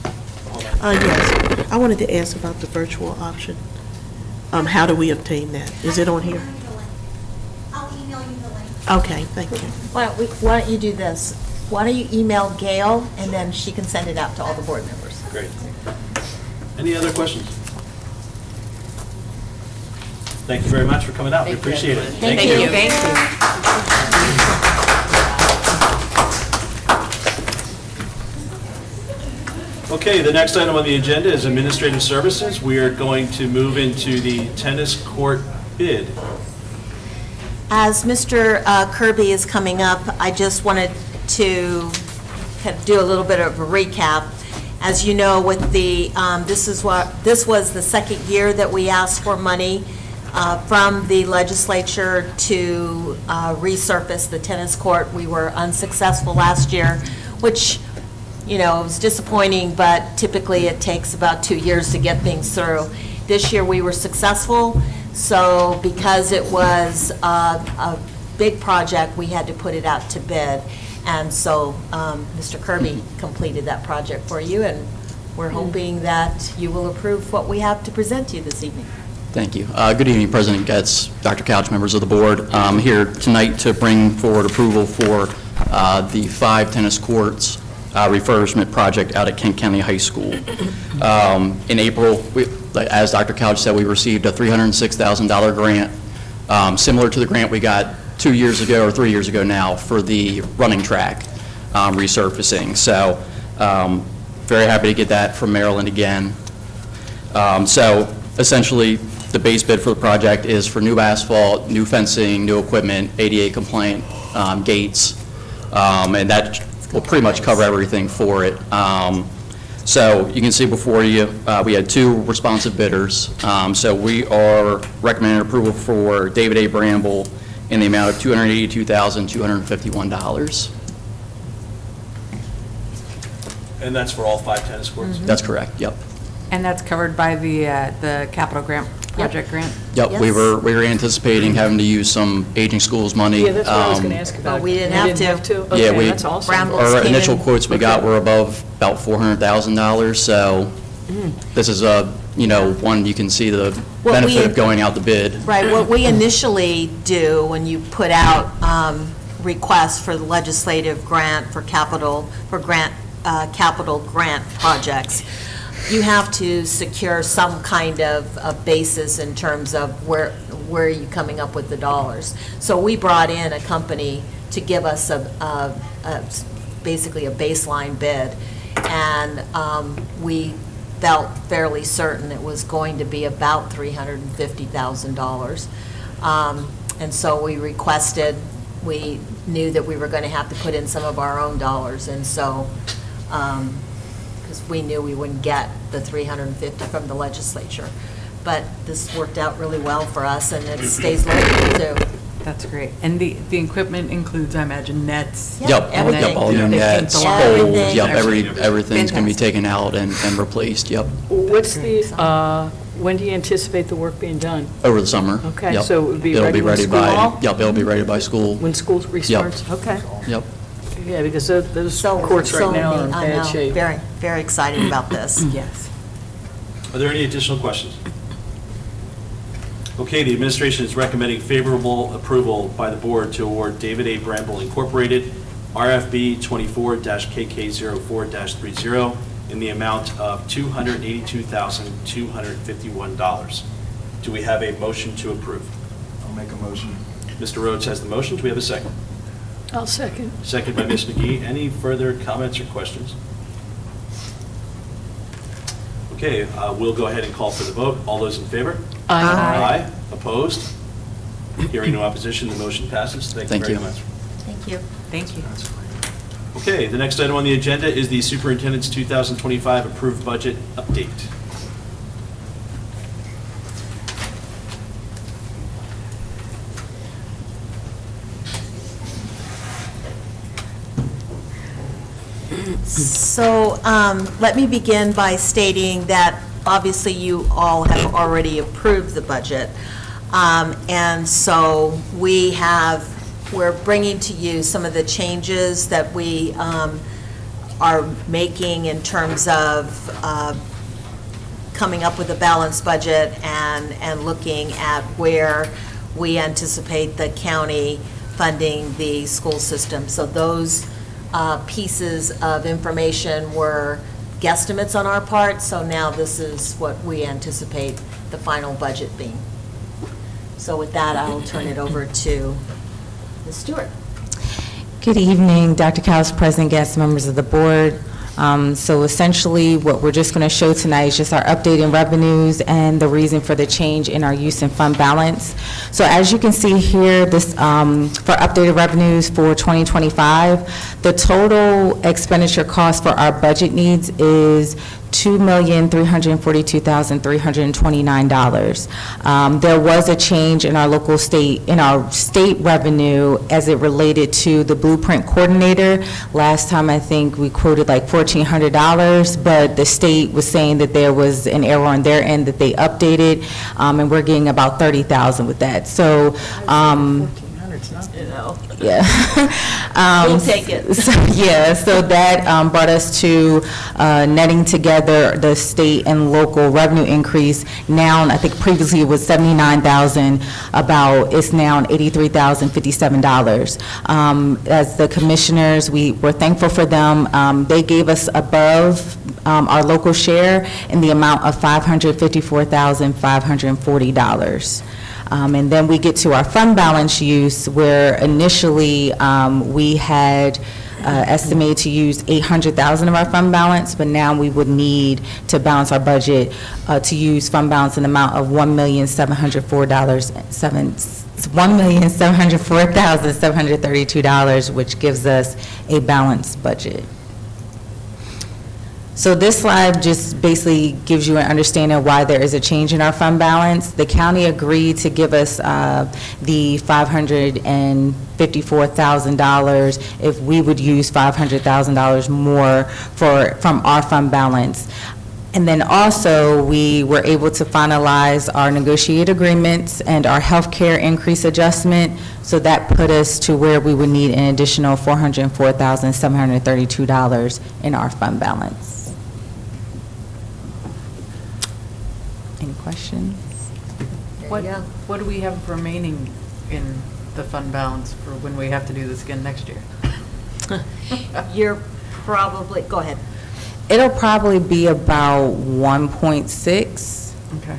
Hold on. Yes, I wanted to ask about the virtual option. How do we obtain that? Is it on here? I'll email you the link. Okay, thank you. Why don't you do this? Why don't you email Gail, and then she can send it out to all the board members. Great. Any other questions? Thank you very much for coming out. We appreciate it. Thank you. Thank you. Okay, the next item on the agenda is administrative services. We are going to move into the tennis court bid. As Mr. Kirby is coming up, I just wanted to kind of do a little bit of a recap. As you know, with the, this was the second year that we asked for money from the legislature to resurface the tennis court. We were unsuccessful last year, which, you know, it was disappointing, but typically it takes about 2 years to get things through. This year we were successful, so because it was a big project, we had to put it out to bid. And so Mr. Kirby completed that project for you, and we're hoping that you will approve what we have to present to you this evening. Thank you. Good evening, President Getz, Dr. Couch, members of the board. I'm here tonight to bring forward approval for the 5 tennis courts refurbishment project out at Kent County High School. In April, as Dr. Couch said, we received a $306,000 grant, similar to the grant we got 2 years ago or 3 years ago now for the running track resurfacing. So very happy to get that from Maryland again. So essentially, the base bid for the project is for new asphalt, new fencing, new equipment, ADA compliant gates, and that will pretty much cover everything for it. So you can see before you, we had 2 responsive bidders. So we are recommending approval for David A. Bramble in the amount of $282,251. And that's for all 5 tennis courts? That's correct, yep. And that's covered by the capital grant, project grant? Yep, we were anticipating having to use some aging schools money. Yeah, that's what I was going to ask about. But we didn't have to. Yeah, Okay, that's awesome. Our initial quotes we got were above about $400,000, so this is a, you know, one you can see the benefit of going out the bid. Right, what we initially do when you put out requests for the legislative grant for capital grant projects, you have to secure some kind of basis in terms of where are you coming up with the dollars. So we brought in a company to give us basically a baseline bid, and we felt fairly certain it was going to be about $350,000. And so we requested, we knew that we were going to have to put in some of our own dollars, and so, because we knew we wouldn't get the $350 from the legislature. But this worked out really well for us, and it stays local too. That's great. And the equipment includes, I imagine, nets? Yep, all new nets, poles, yep, everything's going to be taken out and replaced, yep, What's the, when do you anticipate the work being done? over the summer. Okay, Yep. so it would be It'll ready when school by, yep, it'll be ready by school. When school restarts? Okay. Yep. Yeah, because those courts right now are in I know, bad shape. very, very excited about this. Yes. Are there any additional questions? Okay, the administration is recommending favorable approval by the board to award David A. Bramble Incorporated RFB 24-KK04-30 in the amount of $282,251. Do we have a motion to approve? I'll make a motion. Mr. Rhodes has the motion. Do we have a second? I'll second. Second by Ms. McGee. Any further comments or questions? Okay, we'll go ahead and call for the vote. All those in favor? Aye. Aye. Opposed? Hearing no opposition, the motion passes. Thank you Thank very you. much. Thank you. Thank you. Okay, the next item on the agenda is the Superintendent's 2025 approved budget update. So let me begin by stating that obviously you all have already approved the budget. And so we're bringing to you some of the changes that we are making in terms of coming up with a balanced budget and looking at where we anticipate the county funding the school system. So those pieces of information were guesstimates on our part, so now this is what we anticipate the final budget being. So with that, I will turn it over to Ms. Stewart. Good evening, Dr. Couch, President, guests, members of the board. So essentially, what we're just going to show tonight is just our updated revenues and the reason for the change in our use and fund balance. So as you can see here, this for updated revenues for 2025, the total expenditure cost for our budget needs is $2,342,329. There was a change in our state revenue as it related to the blueprint coordinator. Last time, I think we quoted like $1,400, but the state was saying that there was an error on their end that they updated, and we're getting about $30,000 with that. So, yeah. We'll take it. So that brought us to netting together the state and local revenue increase. Now, I think previously it was $79,000, it's now $83,057. As the commissioners, we were thankful for them. They gave us above our local share in the amount of $554,540. And then we get to our fund balance use, where initially we had estimated to use $800,000 of our fund balance, but now we would need to balance our budget to use fund balance in the amount of $1,704,732, which gives us a balanced budget. So this slide just basically gives you an understanding of why there is a change in our fund balance. The county agreed to give us the $554,000 if we would use $500,000 more from our fund balance. And then also, we were able to finalize our negotiated agreements and our healthcare increase adjustment, so that put us to where we would need an additional $404,732 in our fund balance. Any questions? What do we have remaining in the fund balance for when we have to do this again next year? You're probably, go ahead. It'll probably be about 1.6. Okay.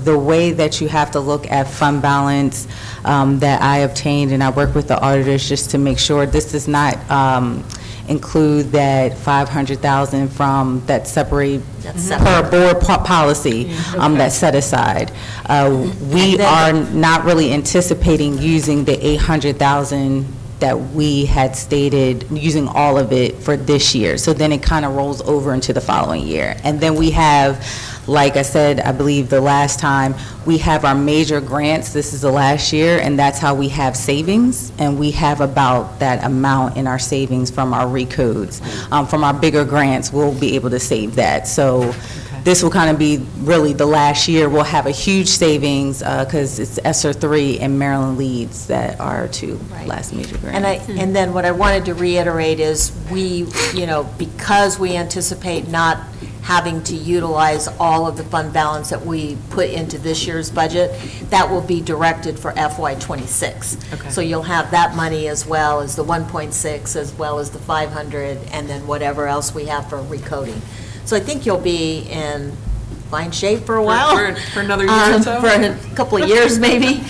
The way that you have to look at fund balance that I obtained, and I work with the auditors just to make sure this does not include that $500,000 from that separate per board policy that's set aside. We are not really anticipating using the $800,000 that we had stated, using all of it for this year. So then it kind of rolls over into the following year. And then we have, like I said, I believe the last time, we have our major grants. This is the last year, and that's how we have savings. And we have about that amount in our savings from our recodes. From our bigger grants, we'll be able to save that. So this will kind of be really the last year. We'll have a huge savings because it's ESSER 3 and Maryland Leads that are our two last major grants. And then what I wanted to reiterate is because we anticipate not having to utilize all of the fund balance that we put into this year's budget. That will be directed for FY '26. Okay. So you'll have that money as well as the 1.6, as well as the 500, and then whatever else we have for recoding. So I think you'll be in fine shape for a while. For another year or so? For a couple of years, maybe.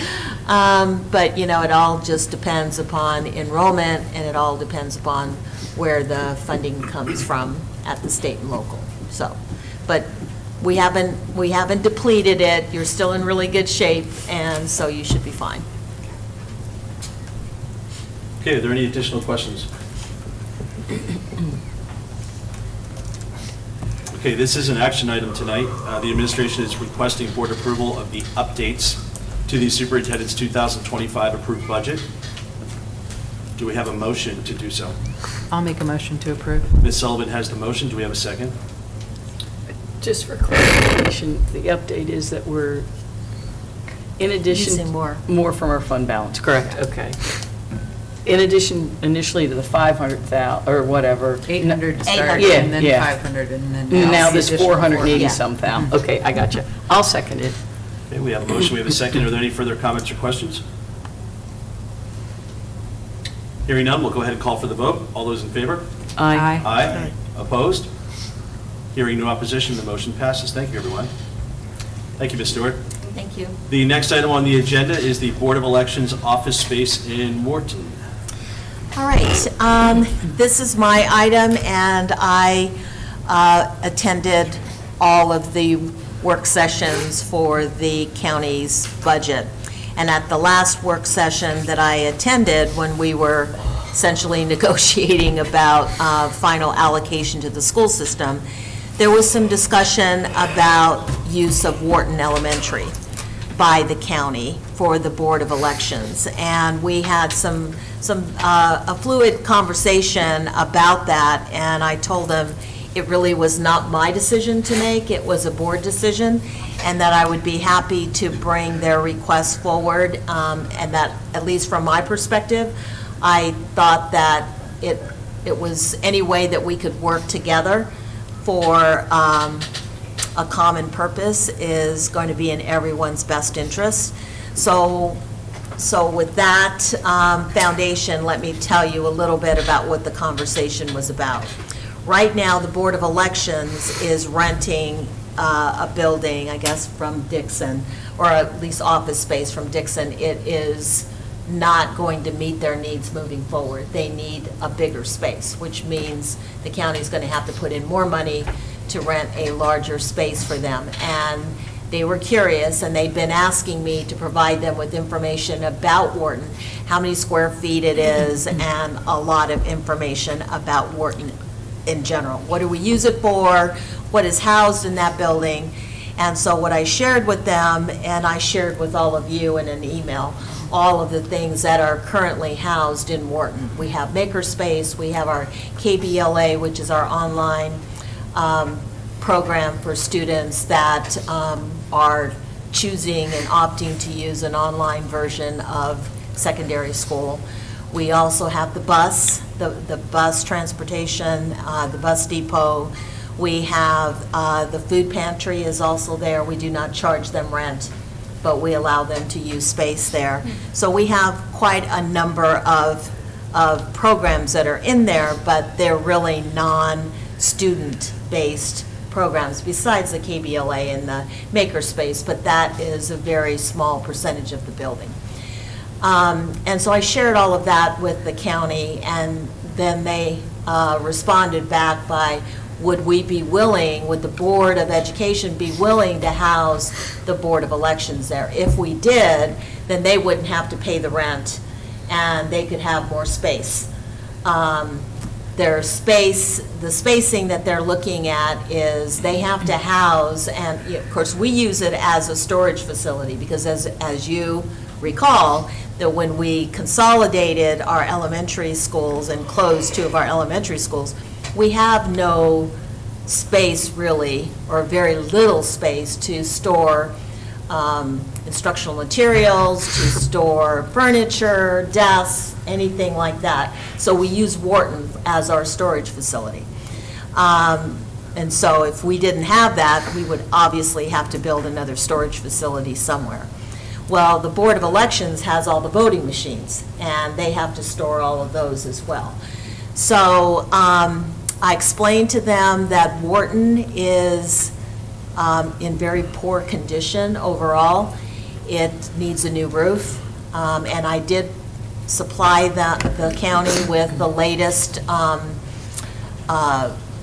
But, you know, it all just depends upon enrollment, and it all depends upon where the funding comes from at the state and local. So, but we haven't depleted it. You're still in really good shape, and so you should be fine. Okay, are there any additional questions? Okay, this is an action item tonight. The administration is requesting board approval of the updates to the superintendent's 2025 approved budget. Do we have a motion to do so? I'll make a motion to approve. Ms. Sullivan has the motion. Do we have a second? Just for clarification, the update is that we're, in addition. Using more. More from our fund balance, correct, okay. In addition, initially to the 500,000, or whatever. 800 to start, Yeah, and then yeah. 500, and then. Now the this additional 480 Yeah. some thousand. Okay, I got you. I'll second it. Okay, we have a motion. We have a second. Are there any further comments or questions? Hearing none, we'll go ahead and call for the vote. All those in favor? Aye. Aye. Opposed? Hearing no opposition, the motion passes. Thank you, everyone. Thank you, Ms. Stewart. Thank you. The next item on the agenda is the Board of Elections office space in Morton. All right, this is my item, and I attended all of the work sessions for the county's budget. And at the last work session that I attended, when we were essentially negotiating about final allocation to the school system, there was some discussion about use of Wharton Elementary by the county for the Board of Elections. And we had a fluid conversation about that, and I told them it really was not my decision to make, it was a board decision, and that I would be happy to bring their request forward, and that, at least from my perspective, I thought that it was any way that we could work together for a common purpose is going to be in everyone's best interest. So with that foundation, let me tell you a little bit about what the conversation was about. Right now, the Board of Elections is renting a building, I guess, from Dixon, or at least office space from Dixon. It is not going to meet their needs moving forward. They need a bigger space, which means the county's going to have to put in more money to rent a larger space for them. And they were curious, and they've been asking me to provide them with information about Wharton, how many square feet it is, and a lot of information about Wharton in general. What do we use it for? What is housed in that building? And so what I shared with them, and I shared with all of you in an email, all of the things that are currently housed in Wharton. We have Makerspace, we have our KBLA, which is our online program for students that are choosing and opting to use an online version of secondary school. We also have the bus, the bus transportation, the bus depot. We have the food pantry is also there. We do not charge them rent, but we allow them to use space there. So we have quite a number of programs that are in there, but they're really non-student-based programs, besides the KBLA and the Makerspace, but that is a very small percentage of the building. And so I shared all of that with the county, and then they responded back by, would we be willing, would the Board of Education be willing to house the Board of Elections there? If we did, then they wouldn't have to pay the rent, and they could have more space. The spacing that they're looking at is they have to house, and of course, we use it as a storage facility, because as you recall, that when we consolidated our elementary schools and closed 2 of our elementary schools, we have no space really, or very little space to store instructional materials, to store furniture, desks, anything like that. So we use Wharton as our storage facility. And so if we didn't have that, we would obviously have to build another storage facility somewhere. Well, the Board of Elections has all the voting machines, and they have to store all of those as well. So I explained to them that Wharton is in very poor condition overall. It needs a new roof, and I did supply the county with the latest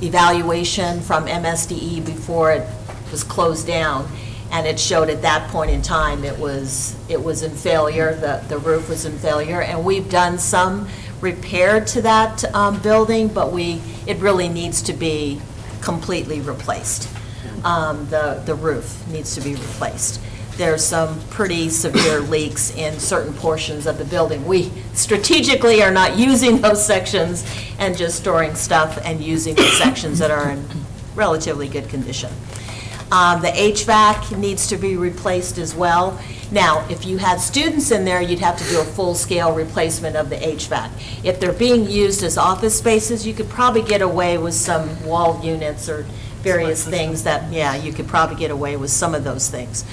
evaluation from MSDE before it was closed down, and it showed at that point in time it was in failure, the roof was in failure, and we've done some repair to that building, but it really needs to be completely replaced. The roof needs to be replaced. There's some pretty severe leaks in certain portions of the building. We strategically are not using those sections and just storing stuff and using the sections that are in relatively good condition. The HVAC needs to be replaced as well. Now, if you had students in there, you'd have to do a full-scale replacement of the HVAC. If they're being used as office spaces, you could probably get away with some wall units or various things that, yeah, you could probably get away with some of those things.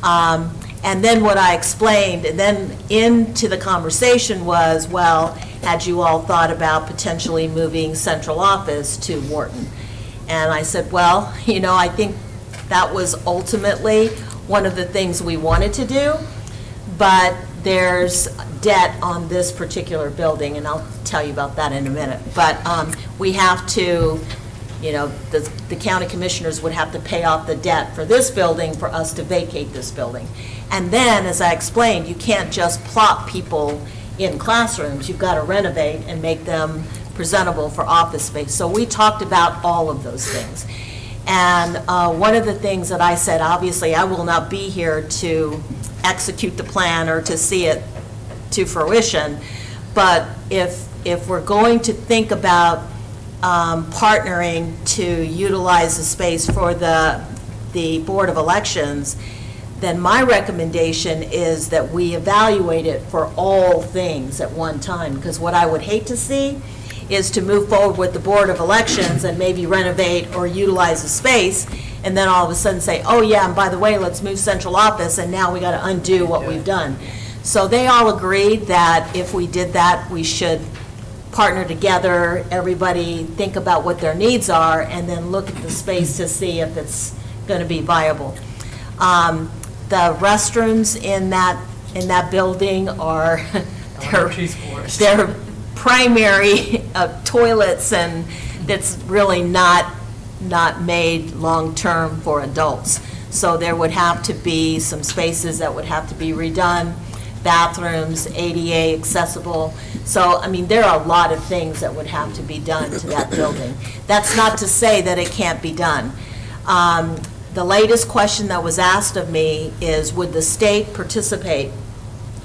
And then what I explained, and then into the conversation was, well, had you all thought about potentially moving central office to Wharton? And I said, well, I think that was ultimately one of the things we wanted to do, but there's debt on this particular building, and I'll tell you about that in a minute. But we have to, the county commissioners would have to pay off the debt for this building for us to vacate this building. And then, as I explained, you can't just plop people in classrooms. You've got to renovate and make them presentable for office space. So we talked about all of those things. And one of the things that I said, obviously, I will not be here to execute the plan or to see it to fruition, but if we're going to think about partnering to utilize the space for the Board of Elections, then my recommendation is that we evaluate it for all things at one time, because what I would hate to see is to move forward with the Board of Elections and maybe renovate or utilize the space, and then all of a sudden say, oh yeah, and by the way, let's move central office, and now we got to undo what we've done. So they all agreed that if we did that, we should partner together, everybody think about what their needs are, and then look at the space to see if it's going to be viable. The restrooms in that building are, they're primary toilets, and it's really not made long-term for adults. So there would have to be some spaces that would have to be redone, bathrooms, ADA accessible. So, I mean, there are a lot of things that would have to be done to that building. That's not to say that it can't be done. The latest question that was asked of me is, would the state participate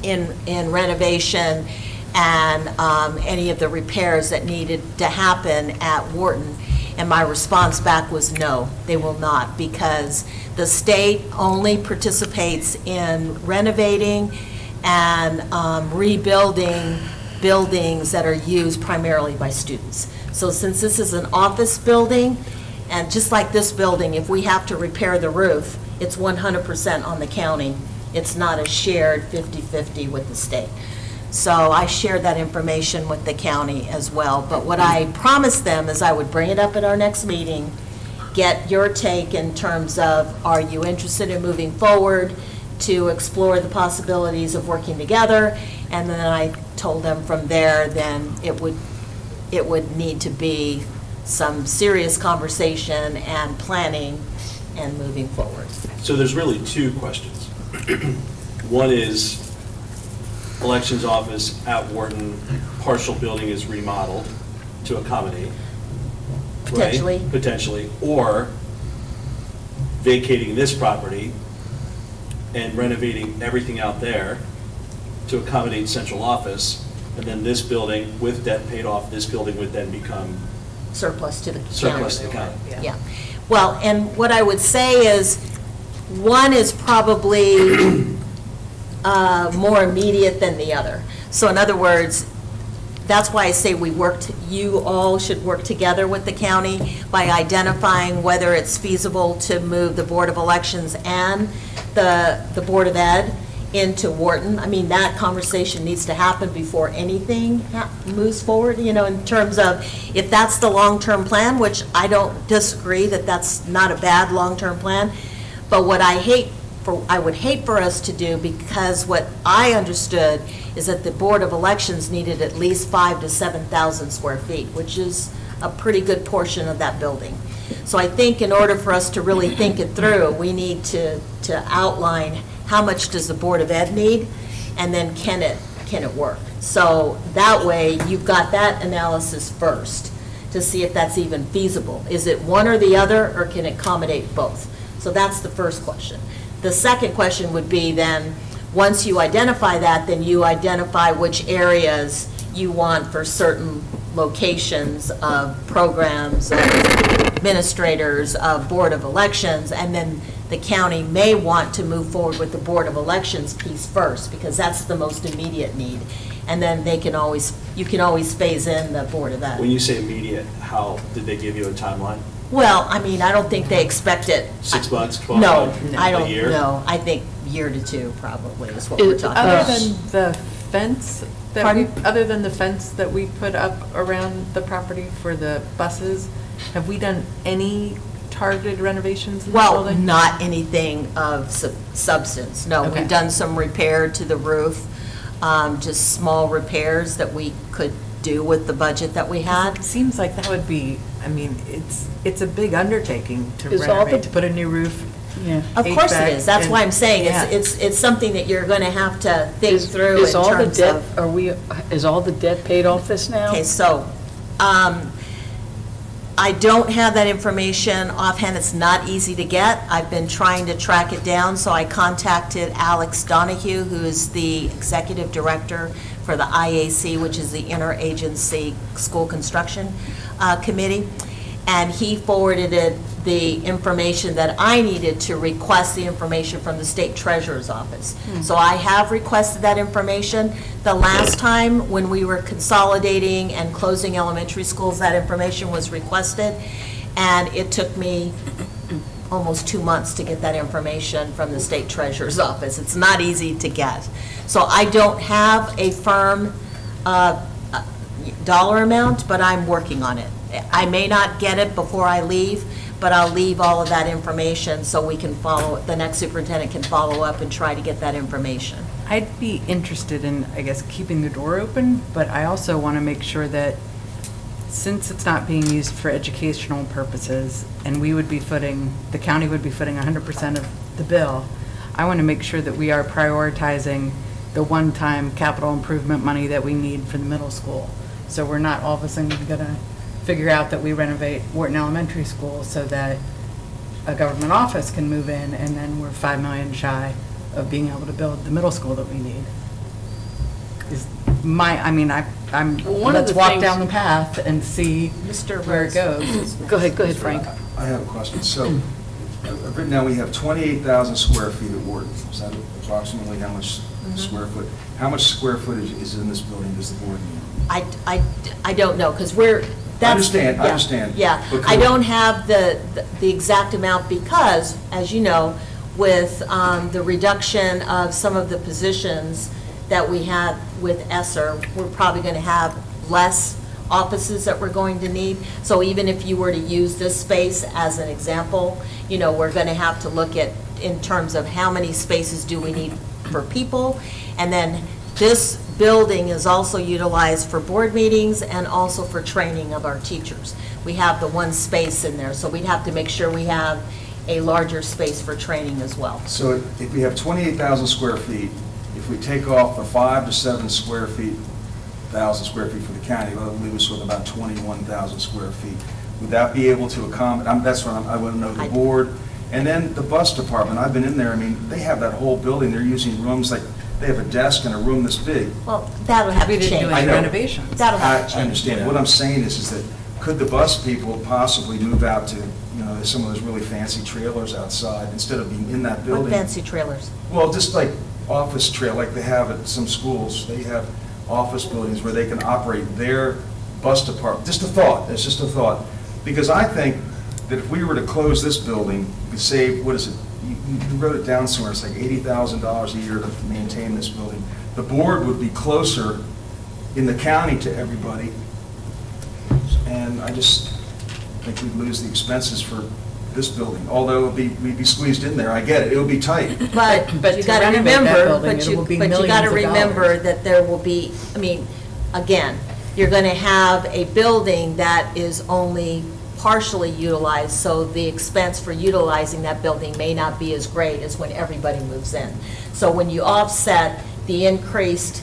in renovation and any of the repairs that needed to happen at Wharton? And my response back was no, they will not, because the state only participates in renovating and rebuilding buildings that are used primarily by students. So since this is an office building, and just like this building, if we have to repair the roof, it's 100% on the county. It's not a shared 50-50 with the state. So I shared that information with the county as well. But what I promised them is I would bring it up at our next meeting, get your take in terms of, are you interested in moving forward to explore the possibilities of working together? And then I told them from there, then it would need to be some serious conversation and planning and moving forward. So there's really two questions. One is, elections office at Wharton, partial building is remodeled to accommodate. right? Potentially. Potentially, or vacating this property and renovating everything out there to accommodate central office, and then this building, with debt paid off, this building would then become Surplus to the county. surplus to the county. Yeah. Well, and what I would say is, one is probably more immediate than the other. So in other words, that's why I say you all should work together with the county by identifying whether it's feasible to move the Board of Elections and the Board of Ed into Wharton. I mean, that conversation needs to happen before anything moves forward, in terms of if that's the long-term plan, which I don't disagree that that's not a bad long-term plan. But what I would hate for us to do, because what I understood is that the Board of Elections needed at least 5,000 to 7,000 square feet, which is a pretty good portion of that building. So I think in order for us to really think it through, we need to outline how much does the Board of Ed need, and then can it work? So that way, you've got that analysis first to see if that's even feasible. Is it one or the other, or can it accommodate both? So that's the first question. The second question would be then, once you identify that, then you identify which areas you want for certain locations of programs, of administrators, of Board of Elections, and then the county may want to move forward with the Board of Elections piece first, because that's the most immediate need. And then you can always phase in the Board of Ed. When you say immediate, how, did they give you a timeline? Well, I mean, I don't think they expect it. 6 months, 12 No, months? I don't A year? know. I think year to two probably is what we're talking Other about. than the fence that we put up around the property for the buses, have we done any targeted renovations in the Well, building? not anything of substance, no. Okay. We've done some repair to the roof, just small repairs that we could do with the budget that we had. It seems like that would be, I mean, it's a big undertaking to Is all renovate, the- to put a new roof. Yeah. Of course it is, that's HVAC, why I'm saying, yeah. it's something that you're gonna have to think through in Is all the terms debt, of. is all the debt paid off this now? Okay, so, I don't have that information offhand, it's not easy to get. I've been trying to track it down, so I contacted Alex Donahue, who is the executive director for the IAC, which is the Interagency School Construction Committee, and he forwarded the information that I needed to request the information from the state treasurer's office. So I have requested that information. The last time, when we were consolidating and closing elementary schools, that information was requested, and it took me almost 2 months to get that information from the state treasurer's office. It's not easy to get. So I don't have a firm dollar amount, but I'm working on it. I may not get it before I leave, but I'll leave all of that information so we can the next superintendent can follow up and try to get that information. I'd be interested in, I guess, keeping the door open, but I also want to make sure that since it's not being used for educational purposes, and the county would be footing 100% of the bill, I want to make sure that we are prioritizing the one-time capital improvement money that we need for the middle school. So we're not all of a sudden going to figure out that we renovate Wharton Elementary School so that a government office can move in, and then we're $5 million shy of being able to build the middle school that we need. One of Let's the walk things- down the path and see where it goes. Go ahead, Frank. I have a question. So, I've written down we have 28,000 square feet at Wharton. Is that approximately how much square foot? How much square footage is in this building, does the board need? I don't know, because I understand. Yeah, But I could- don't have the exact amount because, as you know, with the reduction of some of the positions that we had with ESSER, we're probably going to have less offices that we're going to need. So even if you were to use this space as an example, we're going to have to look at, in terms of how many spaces do we need for people, and then this building is also utilized for board meetings and also for training of our teachers. We have the one space in there, so we'd have to make sure we have a larger space for training as well. So if we have 28,000 square feet, if we take off the 5 to 7 square feet, 1,000 square feet for the county, that'll leave us with about 21,000 square feet. Would that be able to accommodate, that's what I want to know, the board, and then the bus department, I've been in there, I mean, they have that whole building, they're using rooms like, they have a desk and a room this big. Well, that'll have to change. We didn't do I any know. renovations. That'll I have to change. understand. What I'm saying is that could the bus people possibly move out to, some of those really fancy trailers outside instead of being in that building? What fancy trailers? Well, just like office trail, like they have at some schools, they have office buildings where they can operate their bus department. Just a thought, it's just a thought. Because I think that if we were to close this building, we could save, what is it? You wrote it down somewhere, it's like $80,000 a year to maintain this building. The board would be closer in the county to everybody, and I just think we'd lose the expenses for this building, although we'd be squeezed in there, I get it, it would be tight. But you to got to renovate that remember, building, but it will be you got to millions of remember dollars. that there will be, I mean, again, you're going to have a building that is only partially utilized, so the expense for utilizing that building may not be as great as when everybody moves in. So when you offset the increased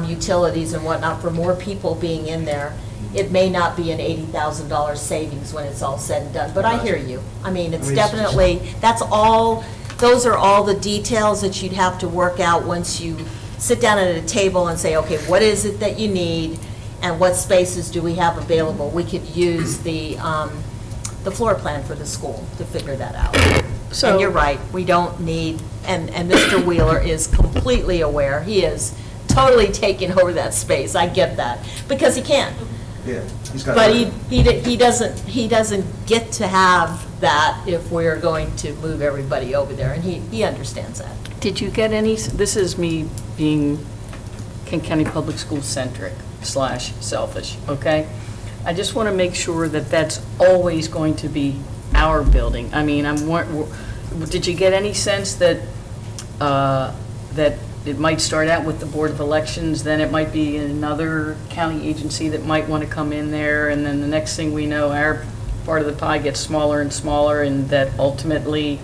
utilities and whatnot for more people being in there, it may not be an $80,000 savings when it's all said and done, but I hear you. I mean, it's definitely, that's all, those are all the details that you'd have to work out once you sit down at a table and say, okay, what is it that you need, and what spaces do we have available? We could use the floor plan for the school to figure that out. So- And you're right, we don't need, and Mr. Wheeler is completely aware, he is totally taking over that space, I get that, because he can. Yeah, he's got. But he doesn't get to have that if we're going to move everybody over there, and he understands that. Did you get any, this is me being Kent County Public School centric / selfish, okay? I just want to make sure that that's always going to be our building. I mean, did you get any sense that, that it might start out with the Board of Elections, then it might be another county agency that might want to come in there, and then the next thing we know, our part of the pie gets smaller and smaller, and that ultimately,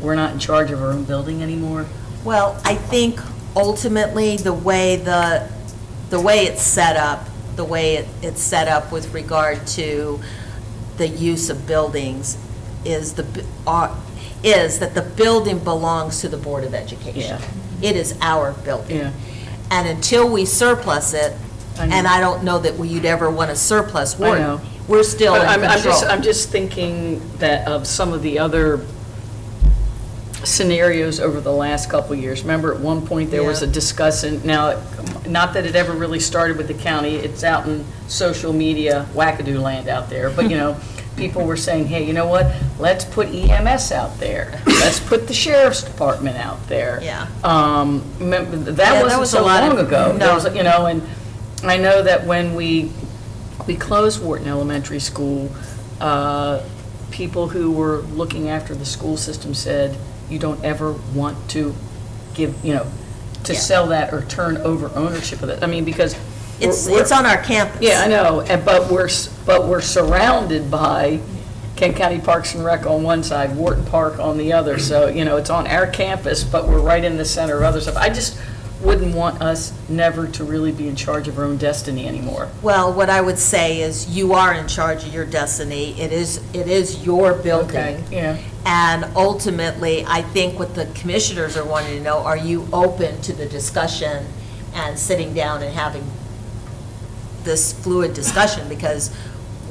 we're not in charge of our own building anymore? Well, I think ultimately, the way it's set up, it's set up with regard to the use of buildings is that the building belongs to the Board of Education. Yeah. It is our building. Yeah. And until we surplus it, I know. and I don't know that you'd ever want to surplus I Wharton, know. we're still in But control. I'm just thinking that of some of the other scenarios over the last couple of years. Remember, at one point, there was a Yeah. discussion, now, not that it ever really started with the county, it's out in social media wackadoo land out there, but, people were saying, hey, you know what, let's put EMS out there, let's put the sheriff's department out there. Yeah. Remember, Yeah, that that wasn't was so a lot long of- ago. no. There was, and I know that when we closed Wharton Elementary School, people who were looking after the school system said, you don't ever want to give, to Yeah. sell that or turn over ownership of it. I mean, because. It's on our campus. Yeah, I know, but we're surrounded by Kent County Parks and Rec on one side, Wharton Park on the other. So, it's on our campus, but we're right in the center of other stuff. I just wouldn't want us never to really be in charge of our own destiny anymore. Well, what I would say is you are in charge of your destiny. It is your building. Okay, yeah. And ultimately, I think what the commissioners are wanting to know, are you open to the discussion and sitting down and having this fluid discussion? Because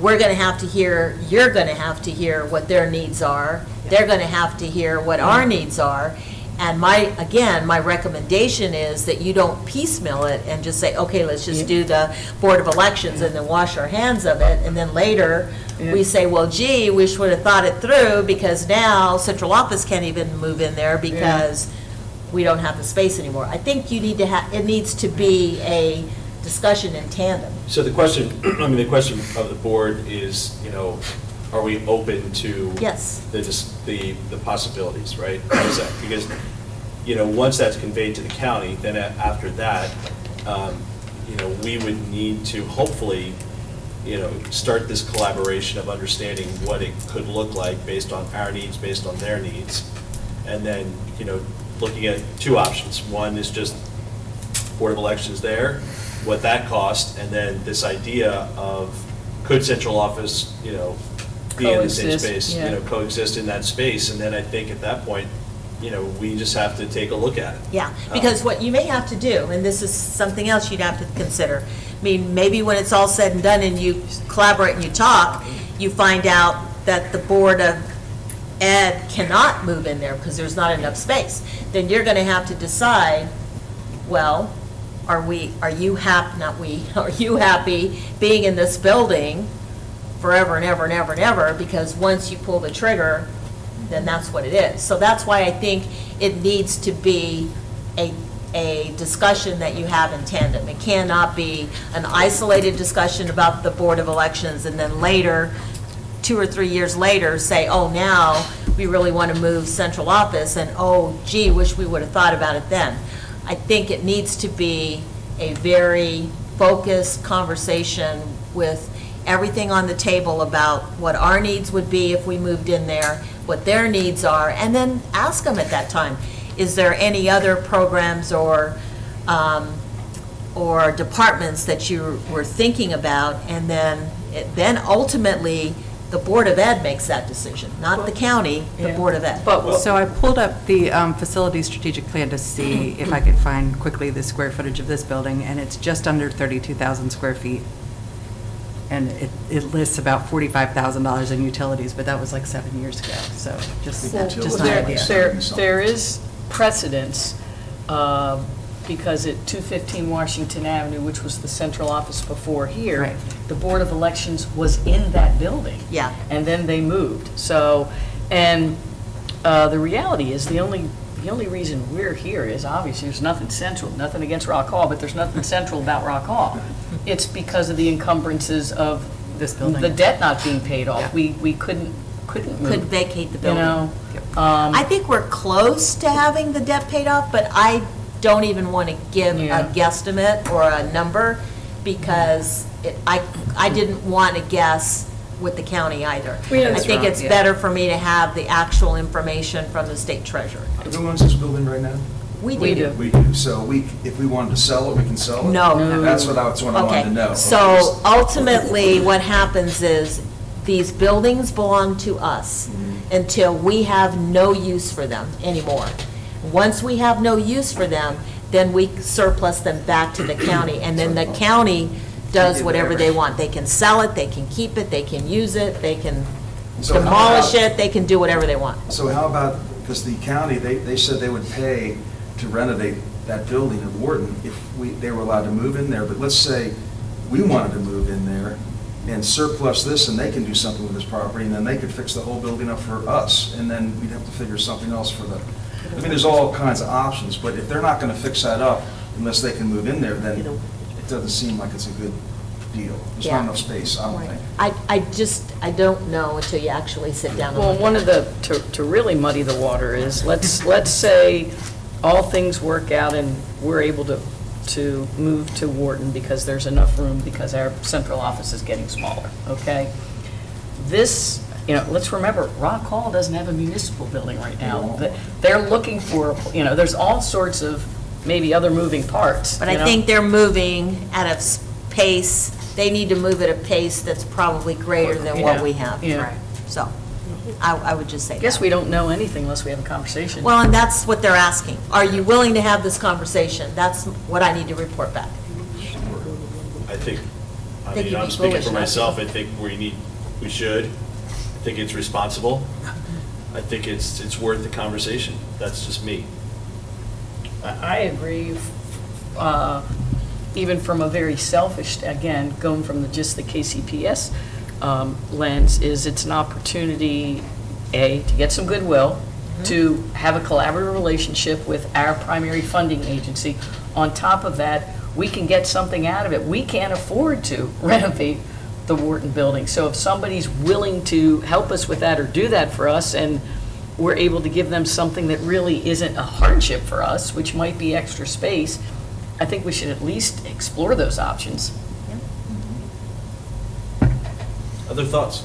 we're going to have to hear, you're going to have to hear what their needs are. They're going to have to hear what our needs are. And my recommendation is that you don't piecemeal it and just say, okay, let's just do the Board of Elections and then wash our hands of it. And then later, we say, well, gee, we should have thought it through because now central office can't even move in there because we don't have the space anymore. I think you need to it needs to be a discussion in tandem. So the question of the board is, are we open to Yes. the possibilities, right? How is that? Because, once that's conveyed to the county, then after that, we would need to hopefully, start this collaboration of understanding what it could look like based on our needs, based on their needs. And then, looking at two options. One is just Board of Elections there, what that cost, and then this idea of could central office, be in the same Coexist, space, yeah. coexist in that space, and then I think at that point, we just have to take a look at it. Yeah, because what you may have to do, and this is something else you'd have to consider, I mean, maybe when it's all said and done and you collaborate and you talk, you find out that the Board of Ed cannot move in there because there's not enough space. Then you're going to have to decide, well, are you happy being in this building forever and ever and ever and ever? Because once you pull the trigger, then that's what it is. So that's why I think it needs to be a discussion that you have in tandem. It cannot be an isolated discussion about the Board of Elections and then later, 2 or 3 years later, say, oh, now we really want to move central office, and oh, gee, wish we would have thought about it then. I think it needs to be a very focused conversation with everything on the table about what our needs would be if we moved in there, what their needs are, and then ask them at that time, is there any other programs or departments that you were thinking about? And then ultimately, the Board of Ed makes that decision, not the county, the Board of Ed. So I pulled up the facility strategic plan to see if I could find quickly the square footage of this building, and it's just under 32,000 square feet. And it lists about $45,000 in utilities, but that was like 7 years ago, so just an idea. There is precedence, because at 215 Washington Avenue, which was the central office before here, Right. the Board of Elections was in that building. Yeah. And then they moved. So, and the reality is, the only reason we're here is obviously there's nothing central, nothing against Rock Hall, but there's nothing central about Rock Hall. It's because of the encumbrances of This building. the debt not being paid off. Yeah. We couldn't move. Could vacate the You building. know? I think we're close to having the debt paid off, but I don't even want to give Yeah. a guesstimate or a number, because I didn't want to guess with the county either. Yeah, I that's think right, it's yeah. better for me to have the actual information from the state treasurer. Who owns this building right now? We We do. do. We do. So if we wanted to sell it, we can sell it? No. That's what I wanted to know. Okay, so ultimately, what happens is, these buildings belong to us until we have no use for them anymore. Once we have no use for them, then we surplus them back to the county, and then the county does whatever they want. They can sell it, they can keep it, they can use it, they can So how demolish about- it, they can do whatever they want. So how about, because the county, they said they would pay to renovate that building in Wharton if they were allowed to move in there, but let's say we wanted to move in there and surplus this, and they can do something with this property, and then they could fix the whole building up for us, and then we'd have to figure something else for the, I mean, there's all kinds of options, but if they're not gonna fix that up unless they can move in there, then it doesn't seem like it's a good deal. There's Yeah. not enough space, I don't think. I don't know until you actually sit down and Well, look one at of the, to really muddy the water is, let's say all things work out and we're able to move to Wharton because there's enough room, because our central office is getting smaller, okay? This, let's remember, Rock Hall doesn't have a municipal building right now. They're looking for, there's all sorts of maybe other moving parts. But I think they're moving at a pace, they need to move at a pace that's probably greater than what we have. Yeah. So, I would just say I guess that. we don't know anything unless we have a conversation. Well, and that's what they're asking. Are you willing to have this conversation? That's what I need to report back. I think, Think you'd be I'm speaking foolish for not to. myself, I think we should. I think it's responsible. I think it's worth the conversation. That's just me. I agree, even from a very selfish, again, going from just the KCPS lens, is it's an opportunity, A, to get some goodwill, to have a collaborative relationship with our primary funding agency. On top of that, we can get something out of it. We can't afford to renovate the Wharton building. So if somebody's willing to help us with that or do that for us, and we're able to give them something that really isn't a hardship for us, which might be extra space, I think we should at least explore those options. Other thoughts?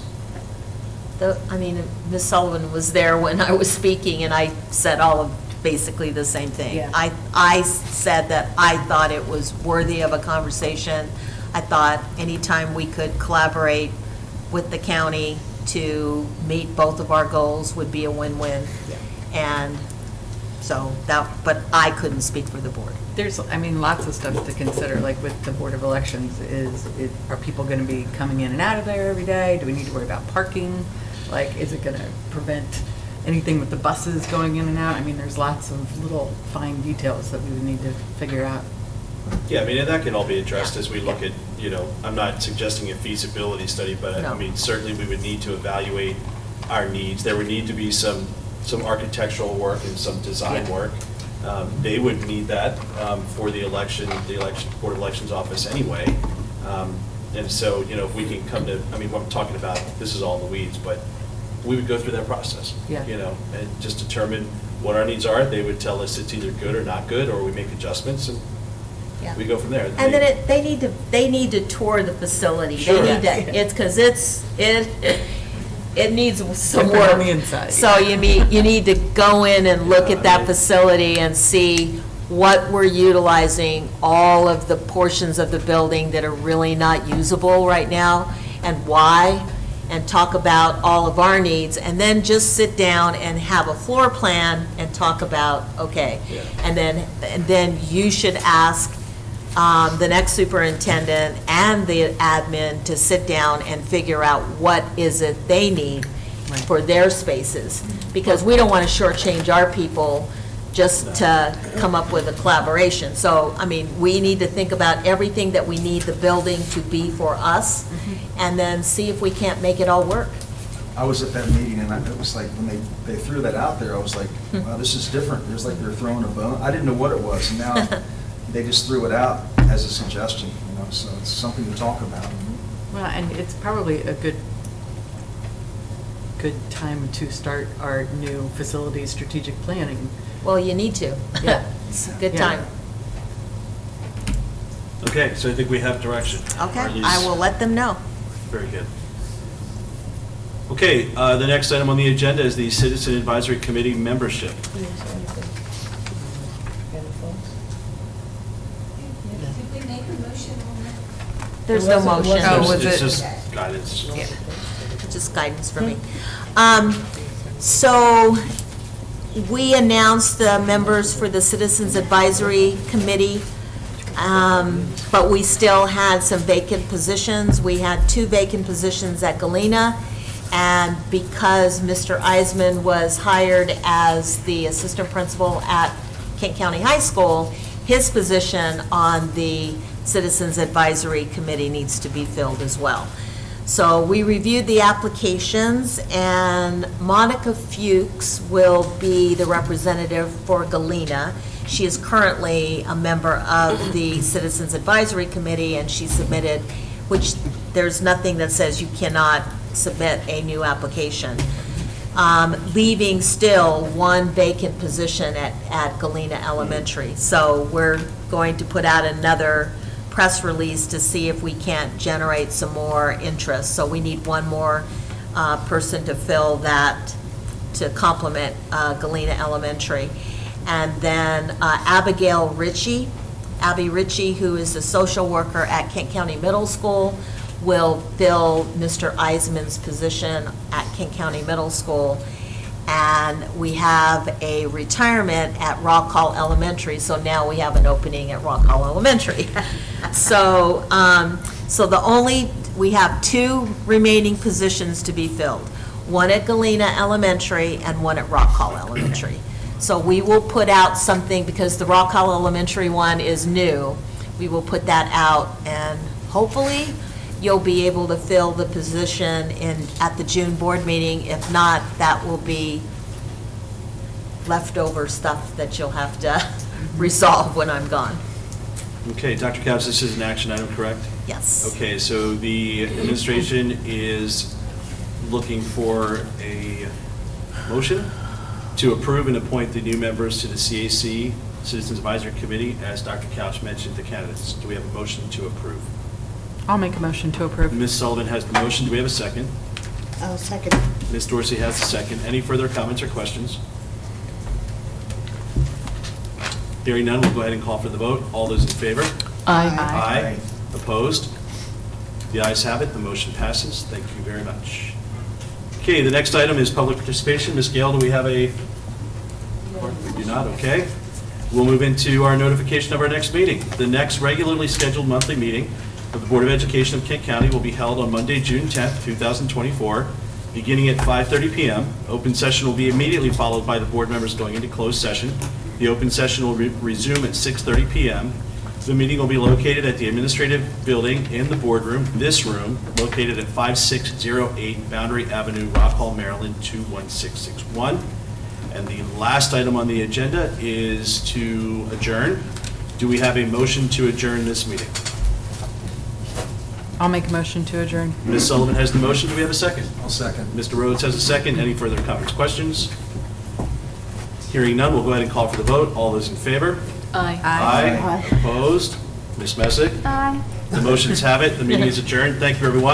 Ms. Sullivan was there when I was speaking, and I said all of basically the same thing. Yeah. I said that I thought it was worthy of a conversation. I thought anytime we could collaborate with the county to meet both of our goals would be a win-win. And so but I couldn't speak for the board. There's, lots of stuff to consider, like with the Board of Elections, are people going to be coming in and out of there every day? Do we need to worry about parking? Like, is it going to prevent anything with the buses going in and out? There's lots of little fine details that we would need to figure out. Yeah, I mean, and that can all be addressed as we look at, I'm not suggesting a feasibility study, but I No. mean, certainly we would need to evaluate our needs. There would need to be some architectural work and some design Yeah. work. They would need that for the Board of Elections office anyway. And so, if we can come to, I mean, what I'm talking about, this is all in the weeds, but we would go through that process. Yeah. And just determine what our needs are. They would tell us it's either good or not good, or we make adjustments, and Yeah. we go from there. And then they need to tour the facility. Sure. They need to, because it needs some Different work. on the inside. So you need to go in and look at that facility and see what we're utilizing, all of the portions of the building that are really not usable right now, and why, and talk about all of our needs, and then just sit down and have a floor plan and talk about, okay. Yeah. And then you should ask the next superintendent and the admin to sit down and figure out what is it they need for their spaces. Because we don't want to shortchange our people just to come up with a collaboration. So, I mean, we need to think about everything that we need the building to be for us, and then see if we can't make it all work. I was at that meeting, and it was like, when they threw that out there, I was like, wow, this is different. It was like they were throwing a bone. I didn't know what it was, and now they just threw it out as a suggestion, so it's something to talk about. Well, and it's probably a good time to start our new facility strategic planning. Well, you need to. Yeah. It's a good Yeah. time. Okay, so I think we have direction. Or Okay, at least- I will let them know. Very good. Okay, the next item on the agenda is the Citizen Advisory Committee membership. Did we make a motion on that? There's no motion. It's just guidance. Just guidance for me. So, we announced the members for the Citizens Advisory Committee, but we still had some vacant positions. We had 2 vacant positions at Galena, and because Mr. Eisman was hired as the assistant principal at Kent County High School, his position on the Citizens Advisory Committee needs to be filled as well. So we reviewed the applications, and Monica Fuchs will be the representative for Galena. She is currently a member of the Citizens Advisory Committee, and she submitted, which there's nothing that says you cannot submit a new application, leaving still 1 vacant position at Galena Elementary. So we're going to put out another press release to see if we can't generate some more interest. So we need 1 more person to fill that, to complement Galena Elementary. And then Abigail Ritchie, Abby Ritchie, who is a social worker at Kent County Middle School, will fill Mr. Eisman's position at Kent County Middle School. And we have a retirement at Rock Hall Elementary, so now we have an opening at Rock Hall Elementary. So, we have 2 remaining positions to be filled, 1 at Galena Elementary and 1 at Rock Hall Elementary. So we will put out something, because the Rock Hall Elementary one is new, we will put that out, and hopefully you'll be able to fill the position at the June board meeting. If not, that will be leftover stuff that you'll have to resolve when I'm gone. Okay, Dr. Couch, this is an action item, correct? Yes. Okay, so the administration is looking for a motion to approve and appoint the new members to the CAC, Citizens Advisory Committee, as Dr. Couch mentioned, the candidates. Do we have a motion to approve? I'll make a motion to approve. Ms. Sullivan has the motion. Do we have a second? I'll second. Ms. Dorsey has the second. Any further comments or questions? Hearing none, we'll go ahead and call for the vote. All those in favor? Aye. Aye. Opposed? The ayes have it. The motion passes. Thank you very much. Okay, the next item is public participation. Ms. Gale, do we have a? We do not. Okay. We'll move into our notification of our next meeting. The next regularly scheduled monthly meeting of the Board of Education of Kent County will be held on Monday, June 10th, 2024, beginning at 5:30 p.m. Open session will be immediately followed by the board members going into closed session. The open session will resume at 6:30 p.m. The meeting will be located at the Administrative Building in the boardroom, this room, located at 5608 Boundary Avenue, Rockall, Maryland, 21661. And the last item on the agenda is to adjourn. Do we have a motion to adjourn this meeting? I'll make a motion to adjourn. Ms. Sullivan has the motion. Do we have a second? I'll second. Mr. Rhodes has a second. Any further comments, questions? Hearing none, we'll go ahead and call for the vote. All those in favor? Aye. Aye. Opposed? Ms. Messick? Aye. The motions have it. The meeting is adjourned. Thank you, everyone.